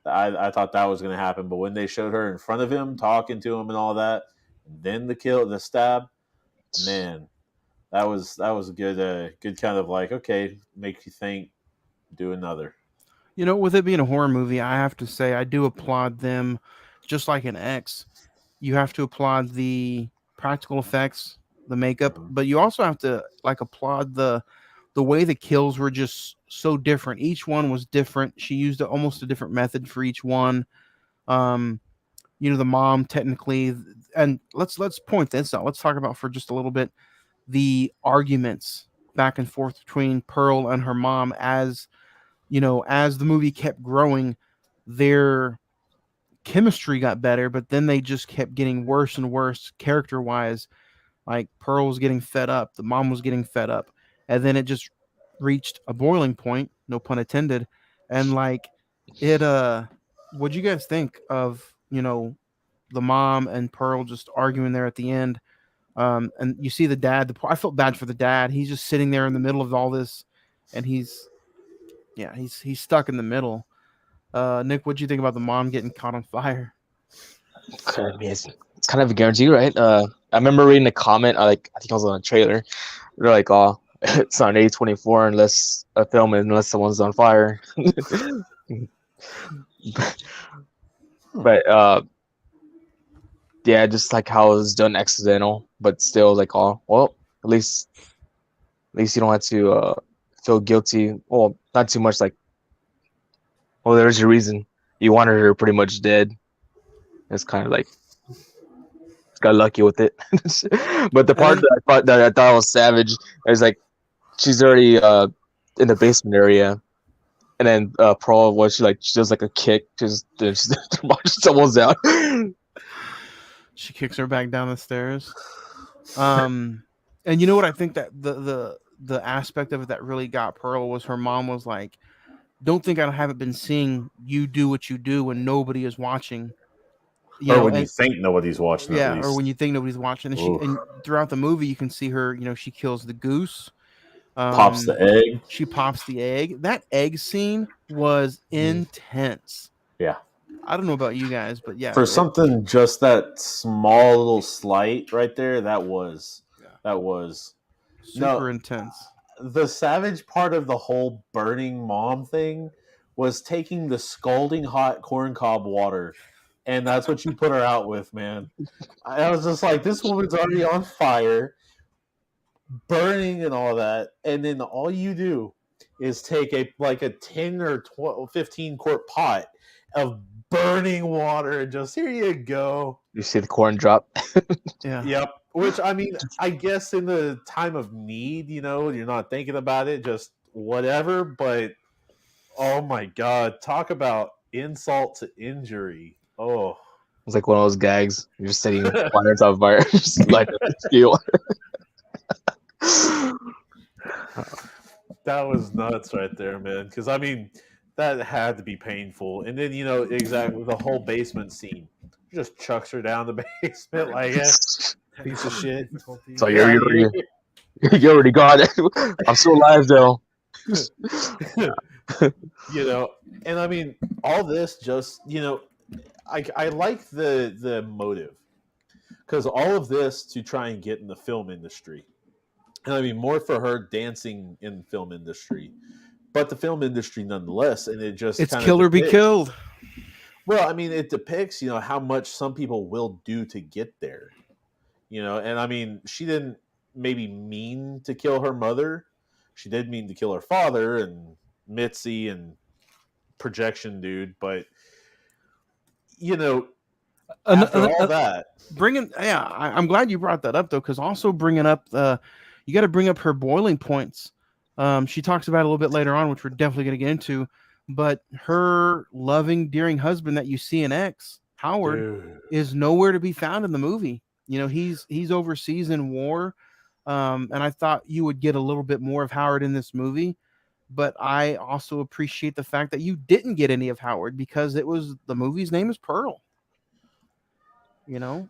I thought that was going to happen, but when they showed her in front of him, talking to him and all that, and then the stab, man, that was a good kind of like, okay, makes you think, do another. With it being a horror movie, I have to say I do applaud them, just like an X. You have to applaud the practical effects, the makeup, Mhm. but you also have to like applaud the way the kills were just so different. Each one was different. She used almost a different method for each one. Um, the mom technically, and let's point this out. Let's talk about for just a little bit the arguments back and forth between Pearl and her mom as the movie kept growing, their chemistry got better, but then they just kept getting worse and worse character wise. Like Pearl was getting fed up, the mom was getting fed up, and then it just reached a boiling point, no pun intended. And like it what'd you guys think of, the mom and Pearl just arguing there at the end? And you see the dad, I felt bad for the dad. He's just sitting there in the middle of all this, and he's stuck in the middle. Nick, what do you think about the mom getting caught on fire? I mean, it's kind of a guarantee, right? I remember reading a comment, I think it was on a trailer. They're like, oh, it's not an A24 unless a film unless someone's on fire. but yeah, just like how it was done accidental, but still like, oh well, at least you don't have to feel guilty. Well, not too much like, well, there's your reason. You wanted her pretty much dead. It's kind of like got lucky with it. But the part that I thought was savage is like she's already in the basement area, and then Pearl was she does like a kick, just someone's out. She kicks her back down the stairs. And you know what I think that the aspect of it that really got Pearl was her mom was like, don't think I haven't been seeing you do what you do when nobody is watching. You think nobody's watching. Yeah, at least. Or when you think nobody's watching. And throughout the movie, you can see her, she kills the goose. Pops the egg. She pops the egg. That egg scene was intense. Yeah. I don't know about you guys, but yeah. For something just that small little slight right there, that was super intense. The savage part of the whole burning mom thing was taking the scalding hot corncob water, and that's what you put her out with, man. I was just like, this woman's already on fire, burning and all that, and then all you do is take a 10 or 12, 15 quart pot of burning water and just, here you go. You see the corn drop. Yeah. Yep. Which, I mean, I guess in the time of need, you're not thinking about it, just whatever. But, oh my God, talk about insult to injury. Oh. It's like one of those gags. You're just setting fires on fire. Just light up the steel. That was nuts right there, man. Because, I mean, that had to be painful. And then, exactly the whole basement scene. Just chucks her down the basement like a piece of shit. So you already got it. I'm still alive though. And I mean, all this just, I like the motive. Because all of this to try and get in the film industry. And I mean, more for her dancing in the film industry. But the film industry nonetheless. And it's kill or be killed. Well, I mean, it depicts, how much some people will do to get there, and I mean, she didn't maybe mean to kill her mother. She did mean to kill her father and Mitzi and projection dude. But, after all that. I'm glad you brought that up, though, because also bringing up, you got to bring up her boiling points. She talks about it a little bit later on, which we're definitely going to get into. But her loving, dearing husband that you see in X, Howard, is nowhere to be found in the movie. He's overseas in war, and I thought you would get a little bit more of Howard in this movie. But I also appreciate the fact that you didn't get any of Howard because the movie's name is Pearl. And I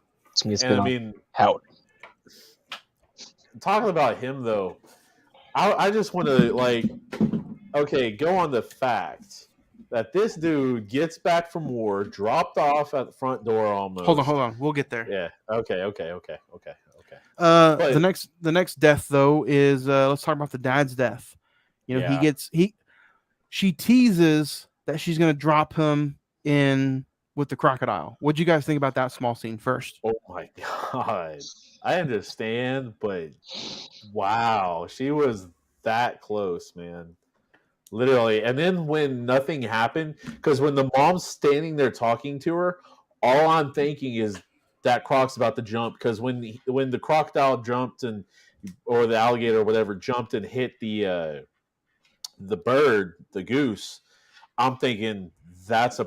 mean, Howard. Talking about him though, I just want to go on the fact that this dude gets back from war, dropped off at the front door almost. Hold on. We'll get there. Yeah. Okay. The next death though is let's talk about the dad's death. She teases that she's gonna drop him in with the crocodile. What'd you guys think about that small scene first? Oh my God. I understand, but wow, she was that close, man. Literally. And then when nothing happened, because when the mom's standing there talking to her, all I'm thinking is that croc's about to jump. Because when the crocodile jumped or the alligator or whatever jumped and hit the bird, the goose, I'm thinking that's a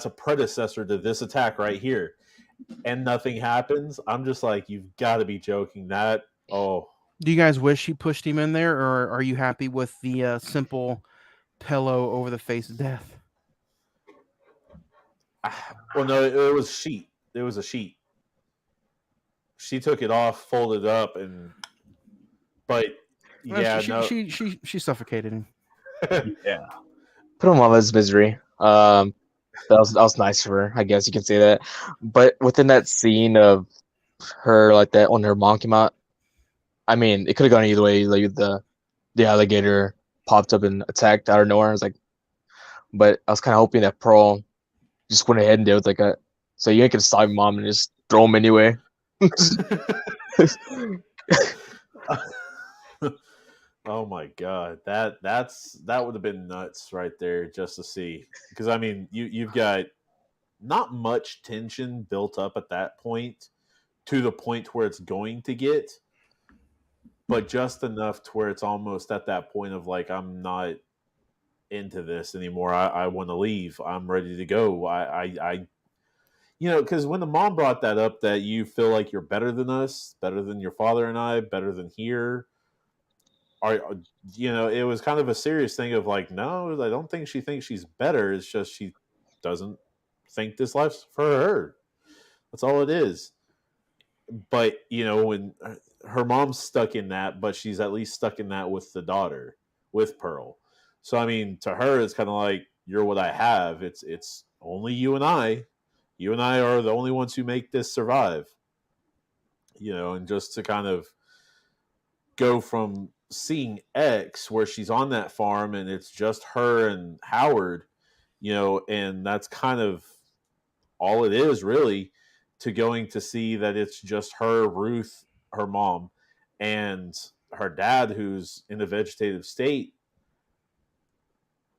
predecessor to this attack right here. And nothing happens. I'm just like, you've got to be joking. Do you guys wish he pushed him in there, or are you happy with the simple pillow over the face death? Well, no, it was sheet. It was a sheet. She took it off, folded up, she suffocated him. Yeah, put him on his misery. That was nice for her, I guess you can say that. But within that scene of her like that when her mom came out, I mean, it could have gone either way. Like the alligator popped up and attacked out of nowhere. I was like, but I was kind of hoping that Pearl just went ahead and did like so you ain't gonna stop your mom and just throw him anyway. Oh my god, that would have been nuts right there just to see. Because I mean, you've got not much tension built up at that point to the point where it's going to get, but just enough to where it's almost at that point of like, I'm not into this anymore. I want to leave. I'm ready to go. Because when the mom brought that up, that you feel like you're better than us, better than your father and I, better than here, are it was kind of a serious thing of like, no, I don't think she thinks she's better. It's just she doesn't think this life's for her. That's all it is. But when her mom's stuck in that, but she's at least stuck in that with the daughter, with Pearl. So I mean, to her, it's kind of like, you're what I have. It's only you and I. You and I are the only ones who make this survive. And just to kind of go from seeing X, where she's on that farm and it's just her and Howard, and that's kind of all it is really, to going to see that it's just her, Ruth, her mom, and her dad, who's in a vegetative state.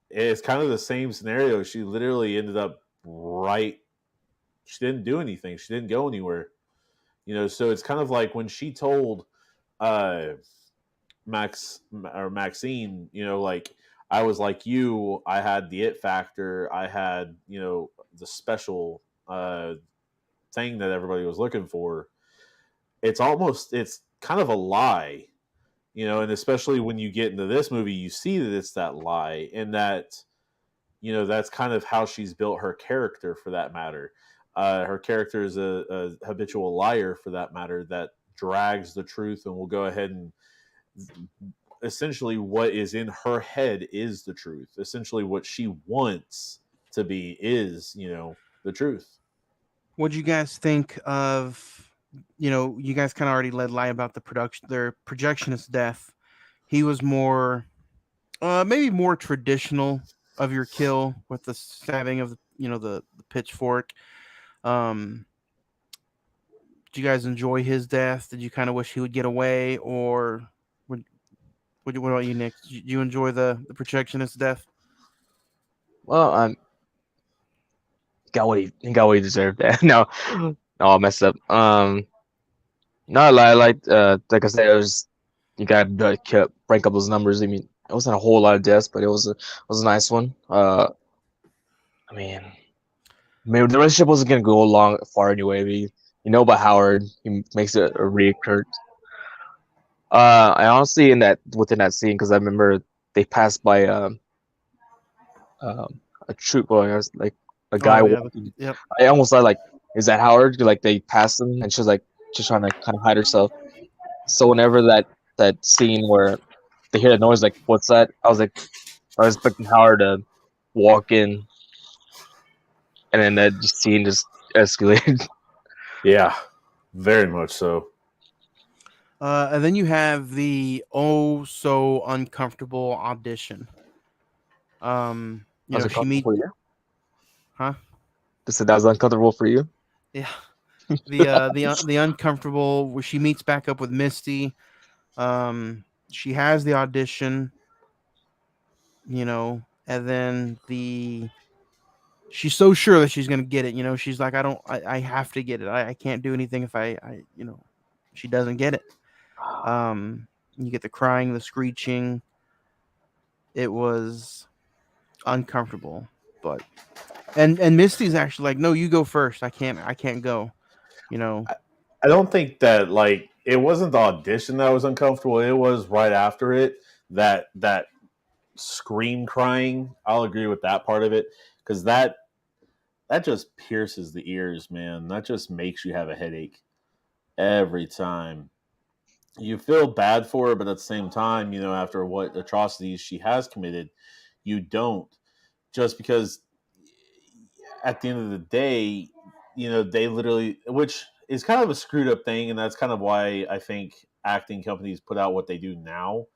It's kind of the same scenario. She literally ended up she didn't do anything. She didn't go anywhere. So it's kind of like when she told uh Maxine, like, I was like you, I had the it factor, I had, the special thing that everybody was looking for. It's kind of a lie, and especially when you get into this movie, you see that it's that lie, and that, that's kind of how she's built her character, for that matter. Her character is a habitual liar, for that matter, that drags the truth and will go ahead and essentially what is in her head is the truth. Essentially what she wants to be is, the truth. What do you guys think of, you guys kind of already led lie about their projectionist death. He was more, maybe more traditional of your kill with the stabbing of the pitchfork. Do you guys enjoy his death? Did you kind of wish he would get away, or what about you, Nick? Did you enjoy the projectionist death? Well, got what he deserved. No, no, I messed up. No, I liked. Like I said, it was, you got to break up those numbers. I mean, it wasn't a whole lot of deaths, but it was a nice one. I mean, maybe the relationship wasn't gonna go long far anyway. About Howard, he makes it a reoccurrence. I honestly within that scene, because I remember they passed by a troop, or I was like a guy Oh yeah, walking. yep. I almost thought, like, is that Howard? Like, they passed him, and she was like just trying to kind of hide herself. So whenever that scene where they hear the noise, like, what's that? I was expecting Howard to walk in, and then that scene just escalated. Yeah, very much so. And then you have the oh so uncomfortable audition. Was it She meet, for you? huh? Just that was uncomfortable for you. Yeah, the uncomfortable where she meets back up with Misty. She has the audition, and then she's so sure that she's gonna get it. She's like, I have to get it. I can't do anything if she doesn't get it. You get the crying, the screeching. It was uncomfortable, but and Misty's actually like, no, you go first. I can't go. I don't think that, like, it wasn't the audition that was uncomfortable. It was right after it, that scream crying. I'll agree with that part of it, because that just pierces the ears, man. That just makes you have a headache every time. You feel bad for her, but at the same time, after what atrocities she has committed, you don't. Just because at the end of the day, they literally, which is kind of a screwed up thing, and that's kind of why I think acting companies put out what they do now,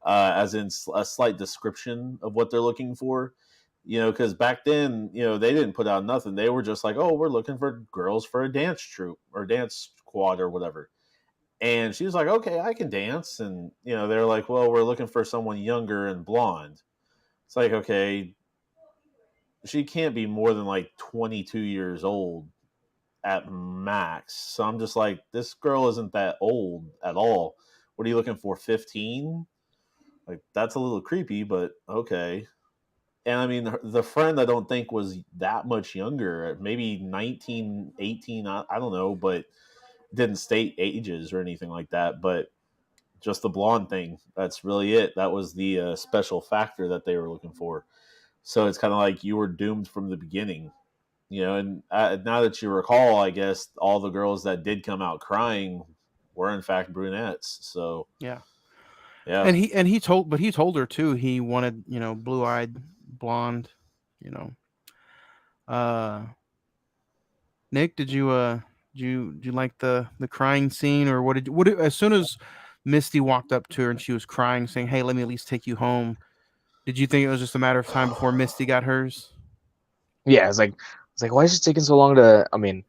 as in a slight description of what they're looking for. Because back then, they didn't put out nothing. They were just like, oh, we're looking for girls for a dance troupe or dance squad or whatever. And she was like, okay, I can dance. And, they're like, well, we're looking for someone younger and blonde. It's like, okay, she can't be more than like 22 years old at max. So I'm just like, this girl isn't that old at all. What are you looking for? 15? Like, that's a little creepy, but okay. And I mean, the friend I don't think was that much younger, maybe 19, 18, I don't know, but didn't state ages or anything like that. But just the blonde thing, that's really it. That was the special factor that they were looking for. So it's kind of like you were doomed from the beginning. And now that you recall, I guess all the girls that did come out crying were in fact brunettes. So yeah. yeah. And he told her too he wanted, blue-eyed blonde, you know. Nick, did you like the crying scene, or as soon as Misty walked up to her and she was crying saying, "Hey, let me at least take you home." Did you think it was just a matter of time before Misty got hers? Yeah, it's like why is it taking so long to? I mean,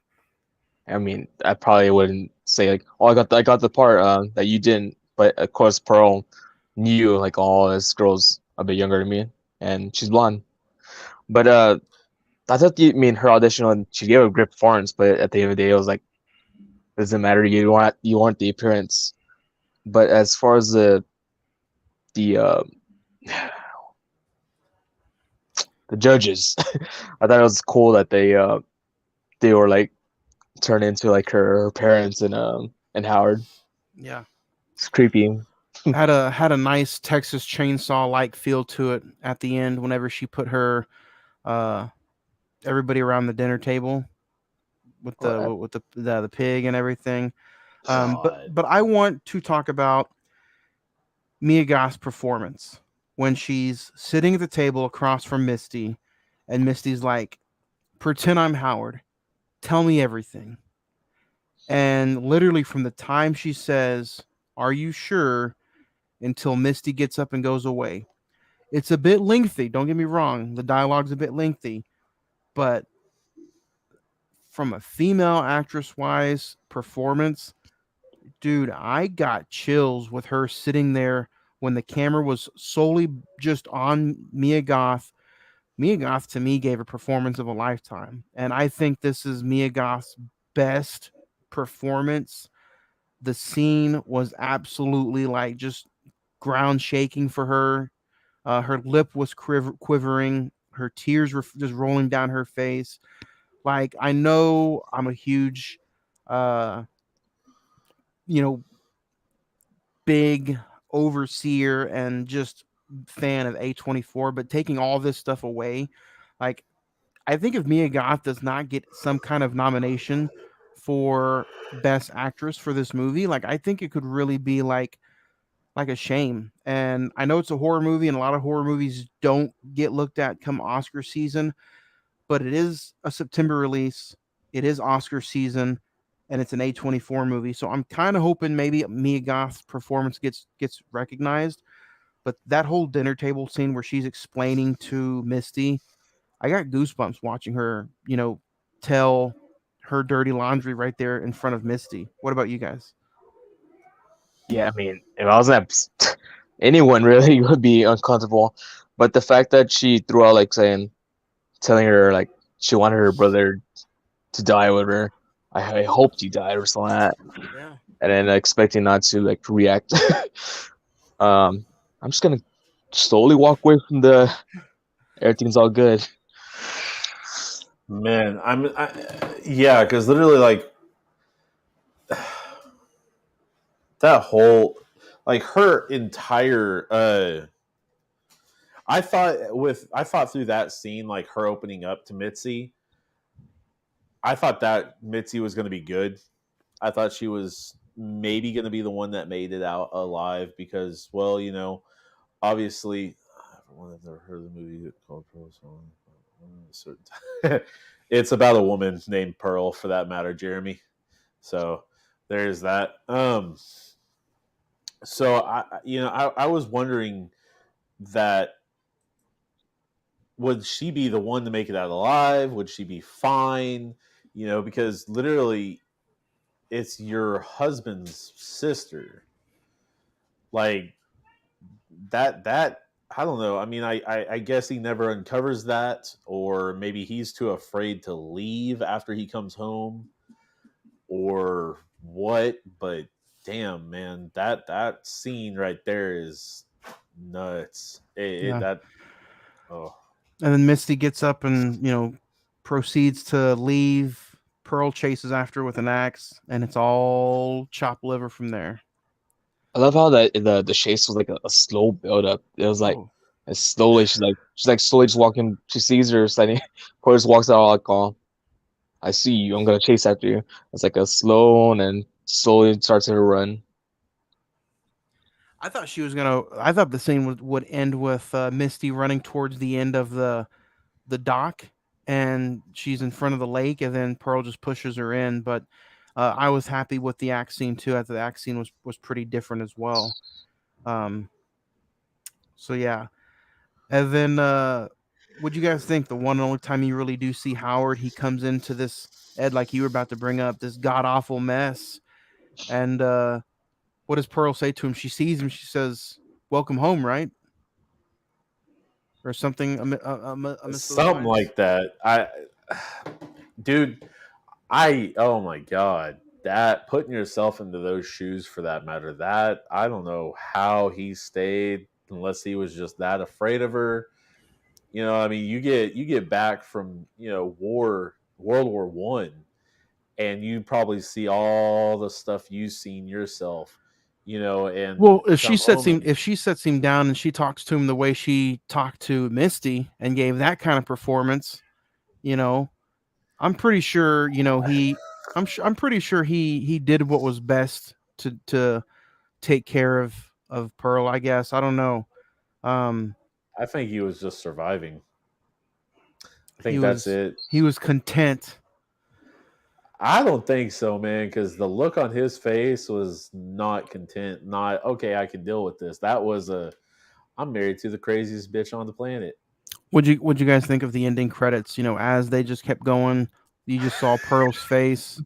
I probably wouldn't say like, oh, I got the part that you didn't, but of course Pearl knew like, oh, this girl's a bit younger than me, and she's blonde. But I thought her audition on she gave a great performance, but at the end of the day, it was like, doesn't matter. You want the appearance, but as far as the the judges, I thought it was cool that they were like turned into like her parents and Howard. Yeah. It's creepy. Had a nice Texas Chainsaw like feel to it at the end whenever she put her uh everybody around the dinner table with the pig and everything. But God. but I want to talk about Mia Goth's performance when she's sitting at the table across from Misty, and Misty's like, "Pretend I'm Howard. Tell me everything." And literally from the time she says, "Are you sure?" until Misty gets up and goes away. It's a bit lengthy, don't get me wrong. The dialogue's a bit lengthy, but from a female actress wise performance, dude, I got chills with her sitting there when the camera was solely just on Mia Goth. Mia Goth to me gave a performance of a lifetime, and I think this is Mia Goth's best performance. The scene was absolutely like just ground shaking for her. Her lip was quivering. Her tears were just rolling down her face. Like, I know I'm a huge, uh, you know, big overseer and just fan of A24, but taking all this stuff away, like, I think if Mia Goth does not get some kind of nomination for Best Actress for this movie, like, I think it could really be like a shame. And I know it's a horror movie, and a lot of horror movies don't get looked at come Oscar season, but it is a September release. It is Oscar season, and it's an A24 movie. So I'm kind of hoping maybe Mia Goth's performance gets recognized. But that whole dinner table scene where she's explaining to Misty, I got goosebumps watching her, tell her dirty laundry right there in front of Misty. What about you guys? Yeah, if I was that, anyone really would be uncomfortable. But the fact that she threw out like telling her like she wanted her brother to die with her. I hoped you died or something like that. Yeah. And then expecting not to like react. I'm just gonna slowly walk away from the everything's all good. Man, yeah, because literally, like, that whole, like, her entire, I thought through that scene, like, her opening up to Mitzi, I thought that Mitzi was going to be good. I thought she was maybe going to be the one that made it out alive because, well, obviously, I've never heard of the movie called Pearl Song. It's about a woman named Pearl, for that matter, Jeremy. So there's that. So I was wondering that would she be the one to make it out alive? Would she be fine? Because literally it's your husband's sister. Like that I don't know. I mean, I guess he never uncovers that, or maybe he's too afraid to leave after he comes home, or what. But damn, man, that scene right there is nuts. Yeah. That oh, And then Misty gets up and, proceeds to leave. Pearl chases after with an axe, and it's all chop liver from there. I love how the chase was like a slow build up. It was like Oh, as slowly she's like slowly just walking. She sees her standing. Pearl just walks out like, "Oh, I see you. I'm gonna chase after you." It's like a slow and then slowly starts her run. I thought she was gonna. I thought the scene would end with Misty running towards the end of the dock, and she's in front of the lake, and then Pearl just pushes her in. But I was happy with the axe scene too. I thought the axe scene was pretty different as well. Um, so yeah, and then what do you guys think? The one and only time you really do see Howard, he comes into this, Ed, like you were about to bring up, this god awful mess, and what does Pearl say to him? She sees him. She says, "Welcome home," right? Or something amidst those something lines. like that. Dude, oh my god, that putting yourself into those shoes for that matter. That I don't know how he stayed unless he was just that afraid of her. I mean, you get back from World War One, and you probably see all the stuff you've seen yourself. And Well, come home and if she sets him down and she talks to him the way she talked to Misty and gave that kind of performance, you know, I'm pretty sure, I'm pretty sure he did what was best to take care of Pearl, I guess. I don't know. Um I think he was just surviving. I he think that's was it. he was content. I don't think so, man, because the look on his face was not content. Not okay. I can deal with this. That was I'm married to the craziest bitch on the planet. What'd you guys think of the ending credits? As they just kept going, you just saw Pearl's face.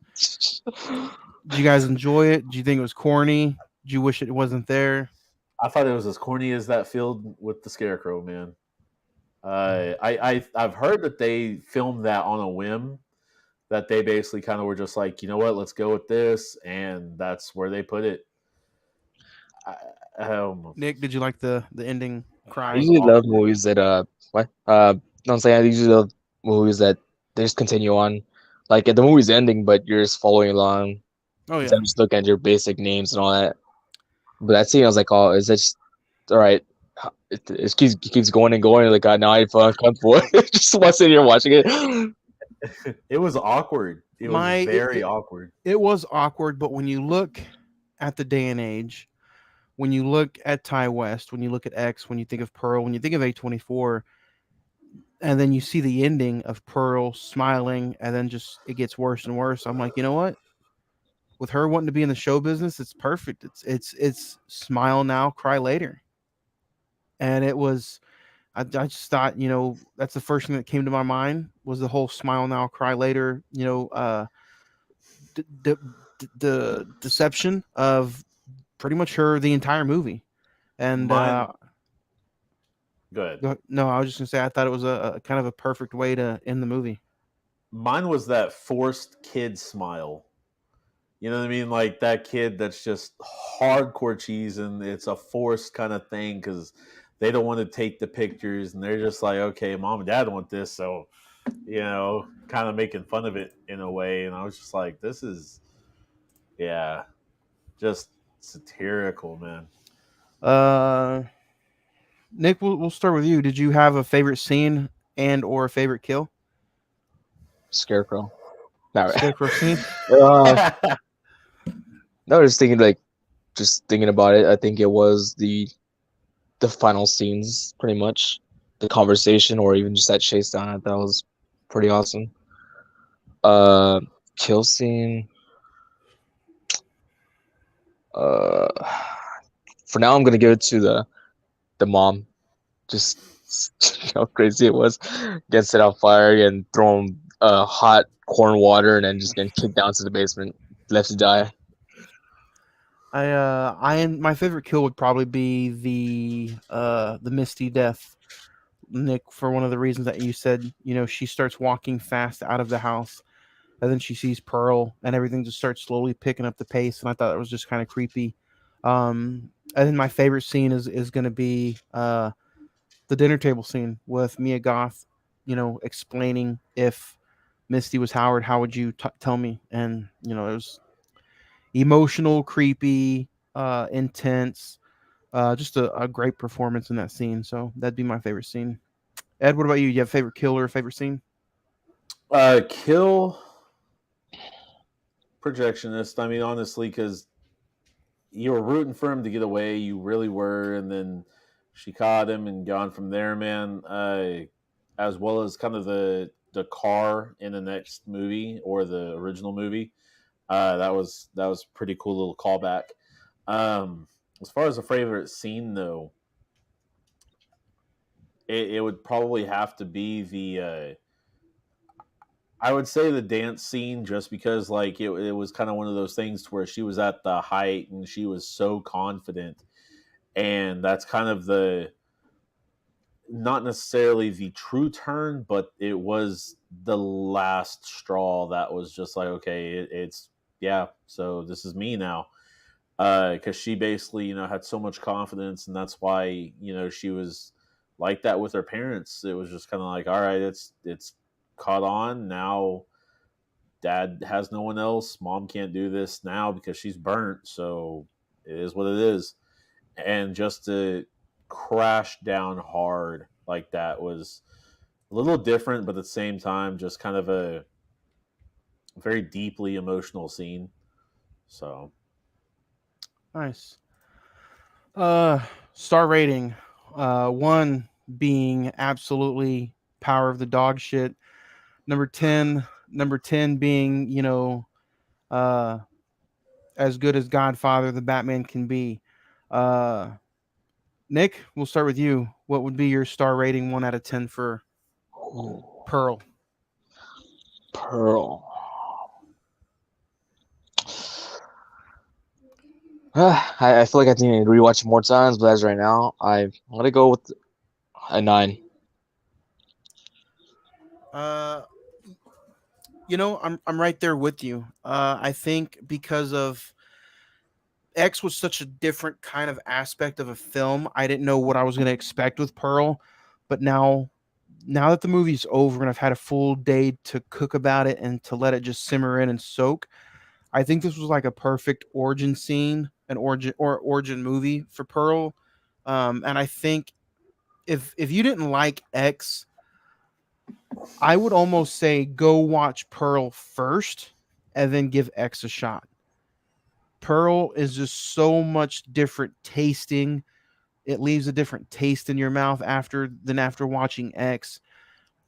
Did you guys enjoy it? Do you think it was corny? Did you wish it wasn't there? I thought it was as corny as that field with the scarecrow, man. I've heard that they filmed that on a whim. That they basically kind of were just like, you know what, let's go with this, and that's where they put it. I, Nick, did you like the ending I cry? was usually love awkward. movies that what no, I'm saying I usually love movies that they just continue on, like the movie's ending, but you're just following along Oh instead yeah. of just looking at your basic names and all that. But that scene, I was like, oh, is that just all right? It keeps going and going. Like, now I feel uncomfortable. Just sitting here watching it. It was awkward. It was My very awkward. it was awkward, but when you look at the day and age, when you look at Ty West, when you look at X, when you think of Pearl, when you think of A24, and then you see the ending of Pearl smiling, and then just it gets worse and worse. I'm like, you know what? With her wanting to be in the show business, it's perfect. It's smile now, cry later. And it was I just thought, that's the first thing that came to my mind was the whole smile now, cry later, the deception of pretty much her the entire movie. And Mine. Good. no, I was just gonna say I thought it was a kind of a perfect way to end the movie. Mine was that forced kid smile. You know what I mean? Like that kid that's just hardcore cheese, and it's a forced kind of thing because they don't want to take the pictures, and they're just like, okay, mom and dad want this, so kind of making fun of it in a way. And I was just like, this is, yeah, just satirical, man. Nick, we'll start with you. Did you have a favorite scene and or a favorite kill? Scarecrow. Not Scarecrow scene. No, just thinking about it. I think it was the final scenes, pretty much the conversation, or even just that chase down. That was pretty awesome. Kill scene. For now, I'm gonna give it to the mom. Just how crazy it was. Get set on fire and throw hot corn water, and then just getting kicked down to the basement. left to die. My favorite kill would probably be the Misty death, Nick, for one of the reasons that you said. She starts walking fast out of the house, and then she sees Pearl, and everything just starts slowly picking up the pace. And I thought it was just kind of creepy. And then my favorite scene is going to be the dinner table scene with Mia Goth, explaining if Misty was Howard, how would you tell me? And it was emotional, creepy, intense. Just a great performance in that scene. So that'd be my favorite scene. Ed, what about you? You have a favorite kill or a favorite scene? Kill projectionist. I mean, honestly, because you were rooting for him to get away. You really were, and then she caught him and gone from there, man. As well as kind of the car in the next movie or the original movie. That was pretty cool little callback. As far as a favorite scene, though, it would probably have to be the. I would say the dance scene, just because like it was kind of one of those things where she was at the height and she was so confident, and that's kind of the not necessarily the true turn, but it was the last straw that was just like, okay, it's yeah, so this is me now. Because she basically, had so much confidence, and that's why, she was like that with her parents. It was just kind of like, all right, it's caught on now. Dad has no one else. Mom can't do this now because she's burnt. So it is what it is. And just to crash down hard like that was a little different, but at the same time, just kind of a very deeply emotional scene. So Nice. Star rating. One being absolutely power of the dog shit. Number 10 being, as good as Godfather the Batman can be. Nick, we'll start with you. What would be your star rating 1 out of 10 for Pearl? Pearl. I feel like I need to rewatch it more times, but as right now, I'm gonna go with a 9. I'm right there with you. I think because of X was such a different kind of aspect of a film, I didn't know what I was going to expect with Pearl, but now that the movie's over and I've had a full day to cook about it and to let it just simmer in and soak, I think this was like a perfect origin scene, an origin movie for Pearl. And I think if you didn't like X, I would almost say go watch Pearl first and then give X a shot. Pearl is just so much different tasting. It leaves a different taste in your mouth after watching X.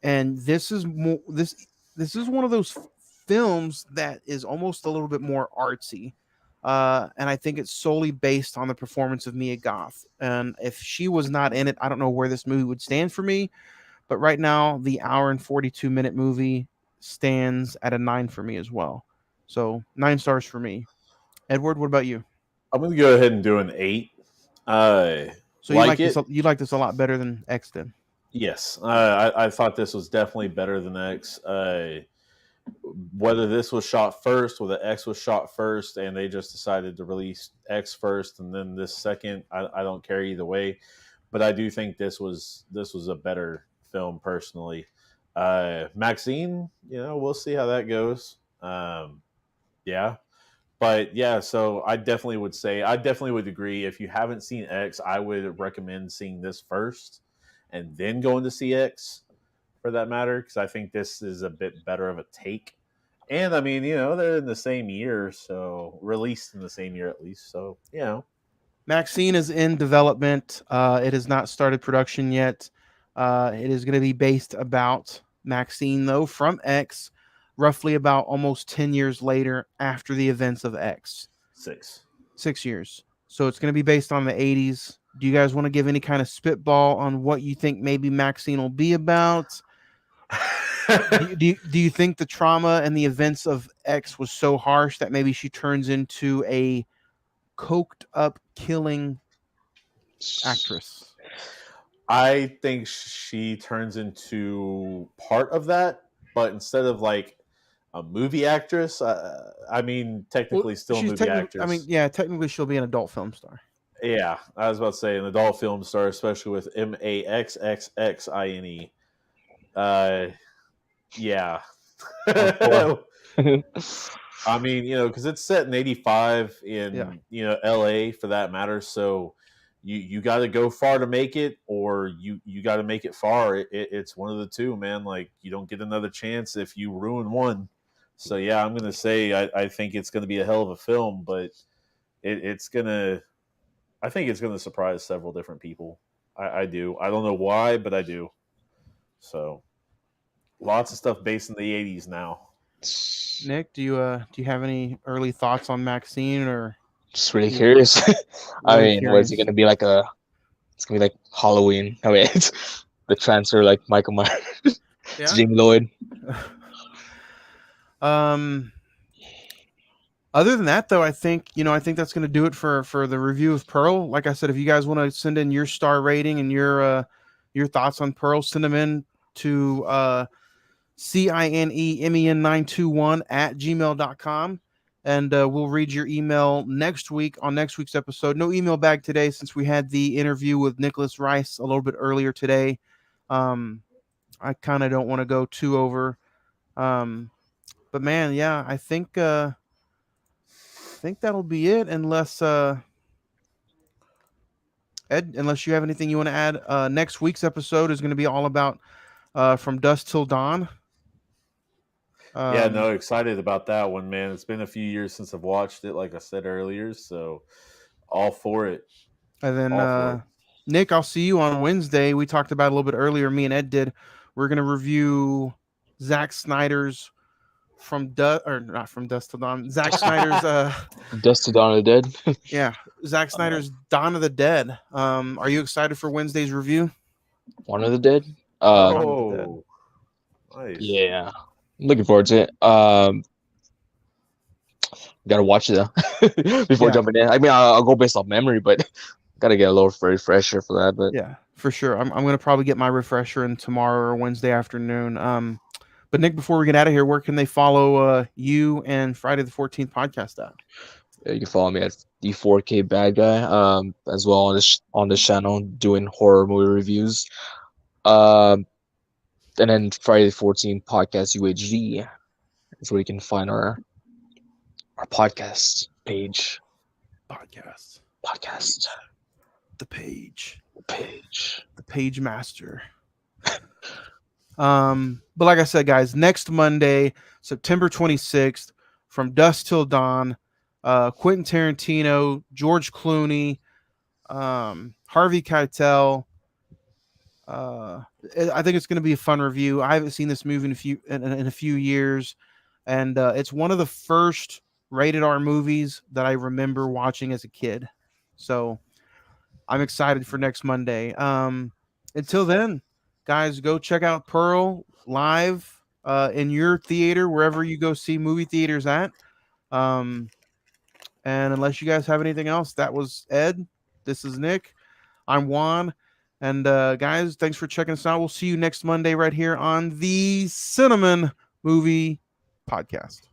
And this is this is one of those films that is almost a little bit more artsy. And I think it's solely based on the performance of Mia Goth. And if she was not in it, I don't know where this movie would stand for me. But right now, the hour and 42-minute movie stands at a 9 for me as well. So 9 stars for me. Edward, what about you? I'm going to go ahead and do an 8. So you like this a lot better than X then? Yes, I thought this was definitely better than X. Whether this was shot first, whether X was shot first, and they just decided to release X first and then this second, I don't care either way. But I do think this was a better film personally. Maxine, we'll see how that goes. Yeah. But yeah, so I definitely would agree. If you haven't seen X, I would recommend seeing this first and then going to see X for that matter, because I think this is a bit better of a take. And I mean, they're in the same year, so released in the same year at least. So, Maxine is in development. It has not started production yet. It is going to be based about Maxine, though, from X, roughly about almost 10 years later after the events of X. 6 years. So it's going to be based on the 80s. Do you guys want to give any kind of spitball on what you think maybe Maxine will be about? do you think the trauma and the events of X was so harsh that maybe she turns into a coked up killing actress? I think she turns into part of that, but instead of like a movie actress, I mean, technically still a movie actress. I mean, yeah, technically she'll be an adult film star. Yeah, I was about to say an adult film star, especially with MAXXXINE. Yeah. I mean, because it's set in '85 in LA for that matter. So you got to go far to make it, or you got to make it far. It's one of the two, man. Like you don't get another chance if you ruin one. So yeah, I'm gonna say I think it's gonna be a hell of a film, but it's gonna. I think it's gonna surprise several different people. I do. I don't know why, but I do. So lots of stuff based in the '80s now. Nick, do you have any early thoughts on Maxine, or just really curious? I mean, what is it gonna be like it's gonna be like Halloween. I mean, it's the transfer like Michael Myers to Jamie Lloyd. Other than that, though, I think that's going to do it for the review of Pearl. Like I said, if you guys want to send in your star rating and your thoughts on Pearl, send them in to cinemen921@gmail.com, and we'll read your email next week on next week's episode. No email bag today since we had the interview with Nicholas Rice a little bit earlier today. I kind of don't want to go too over, but man, yeah, I think that'll be it, unless Ed, unless you have anything you want to add. Next week's episode is going to be all about From Dusk Till Dawn. Yeah, no, excited about that one, man. It's been a few years since I've watched it, like I said earlier, so all for it. And then Nick, I'll see you on Wednesday. We talked about it a little bit earlier. Me and Ed did. We're going to review Zack Snyder's not From Dusk Till Dawn. Zack Snyder's Dusk Till Dawn of the Dead. Yeah, Zack Snyder's Dawn of the Dead. Are you excited for Wednesday's review? One of the Dead. Nice. Yeah, I'm looking forward to it. Gotta watch it though before jumping in. I mean, I'll go based off memory, but gotta get a little refresher for that. But yeah, for sure. I'm gonna probably get my refresher in tomorrow or Wednesday afternoon. But Nick, before we get out of here, where can they follow you and Friday the 14th podcast at? You can follow me at D4K Bad Guy, as well on this channel doing horror movie reviews. And then Friday the 14th podcast UHD is where you can find our podcast page. Podcast. The page master. But like I said, guys, next Monday, September 26th, From Dusk Till Dawn, Quentin Tarantino, George Clooney, Harvey Keitel. I think it's going to be a fun review. I haven't seen this movie in a few years, and it's one of the first rated R movies that I remember watching as a kid. So I'm excited for next Monday. Until then, guys, go check out Pearl live in your theater, wherever you go see movie theaters at. And unless you guys have anything else, that was Ed. This is Nick. I'm Juan. And guys, thanks for checking us out. We'll see you next Monday right here on the Cine-Men Movie Podcast.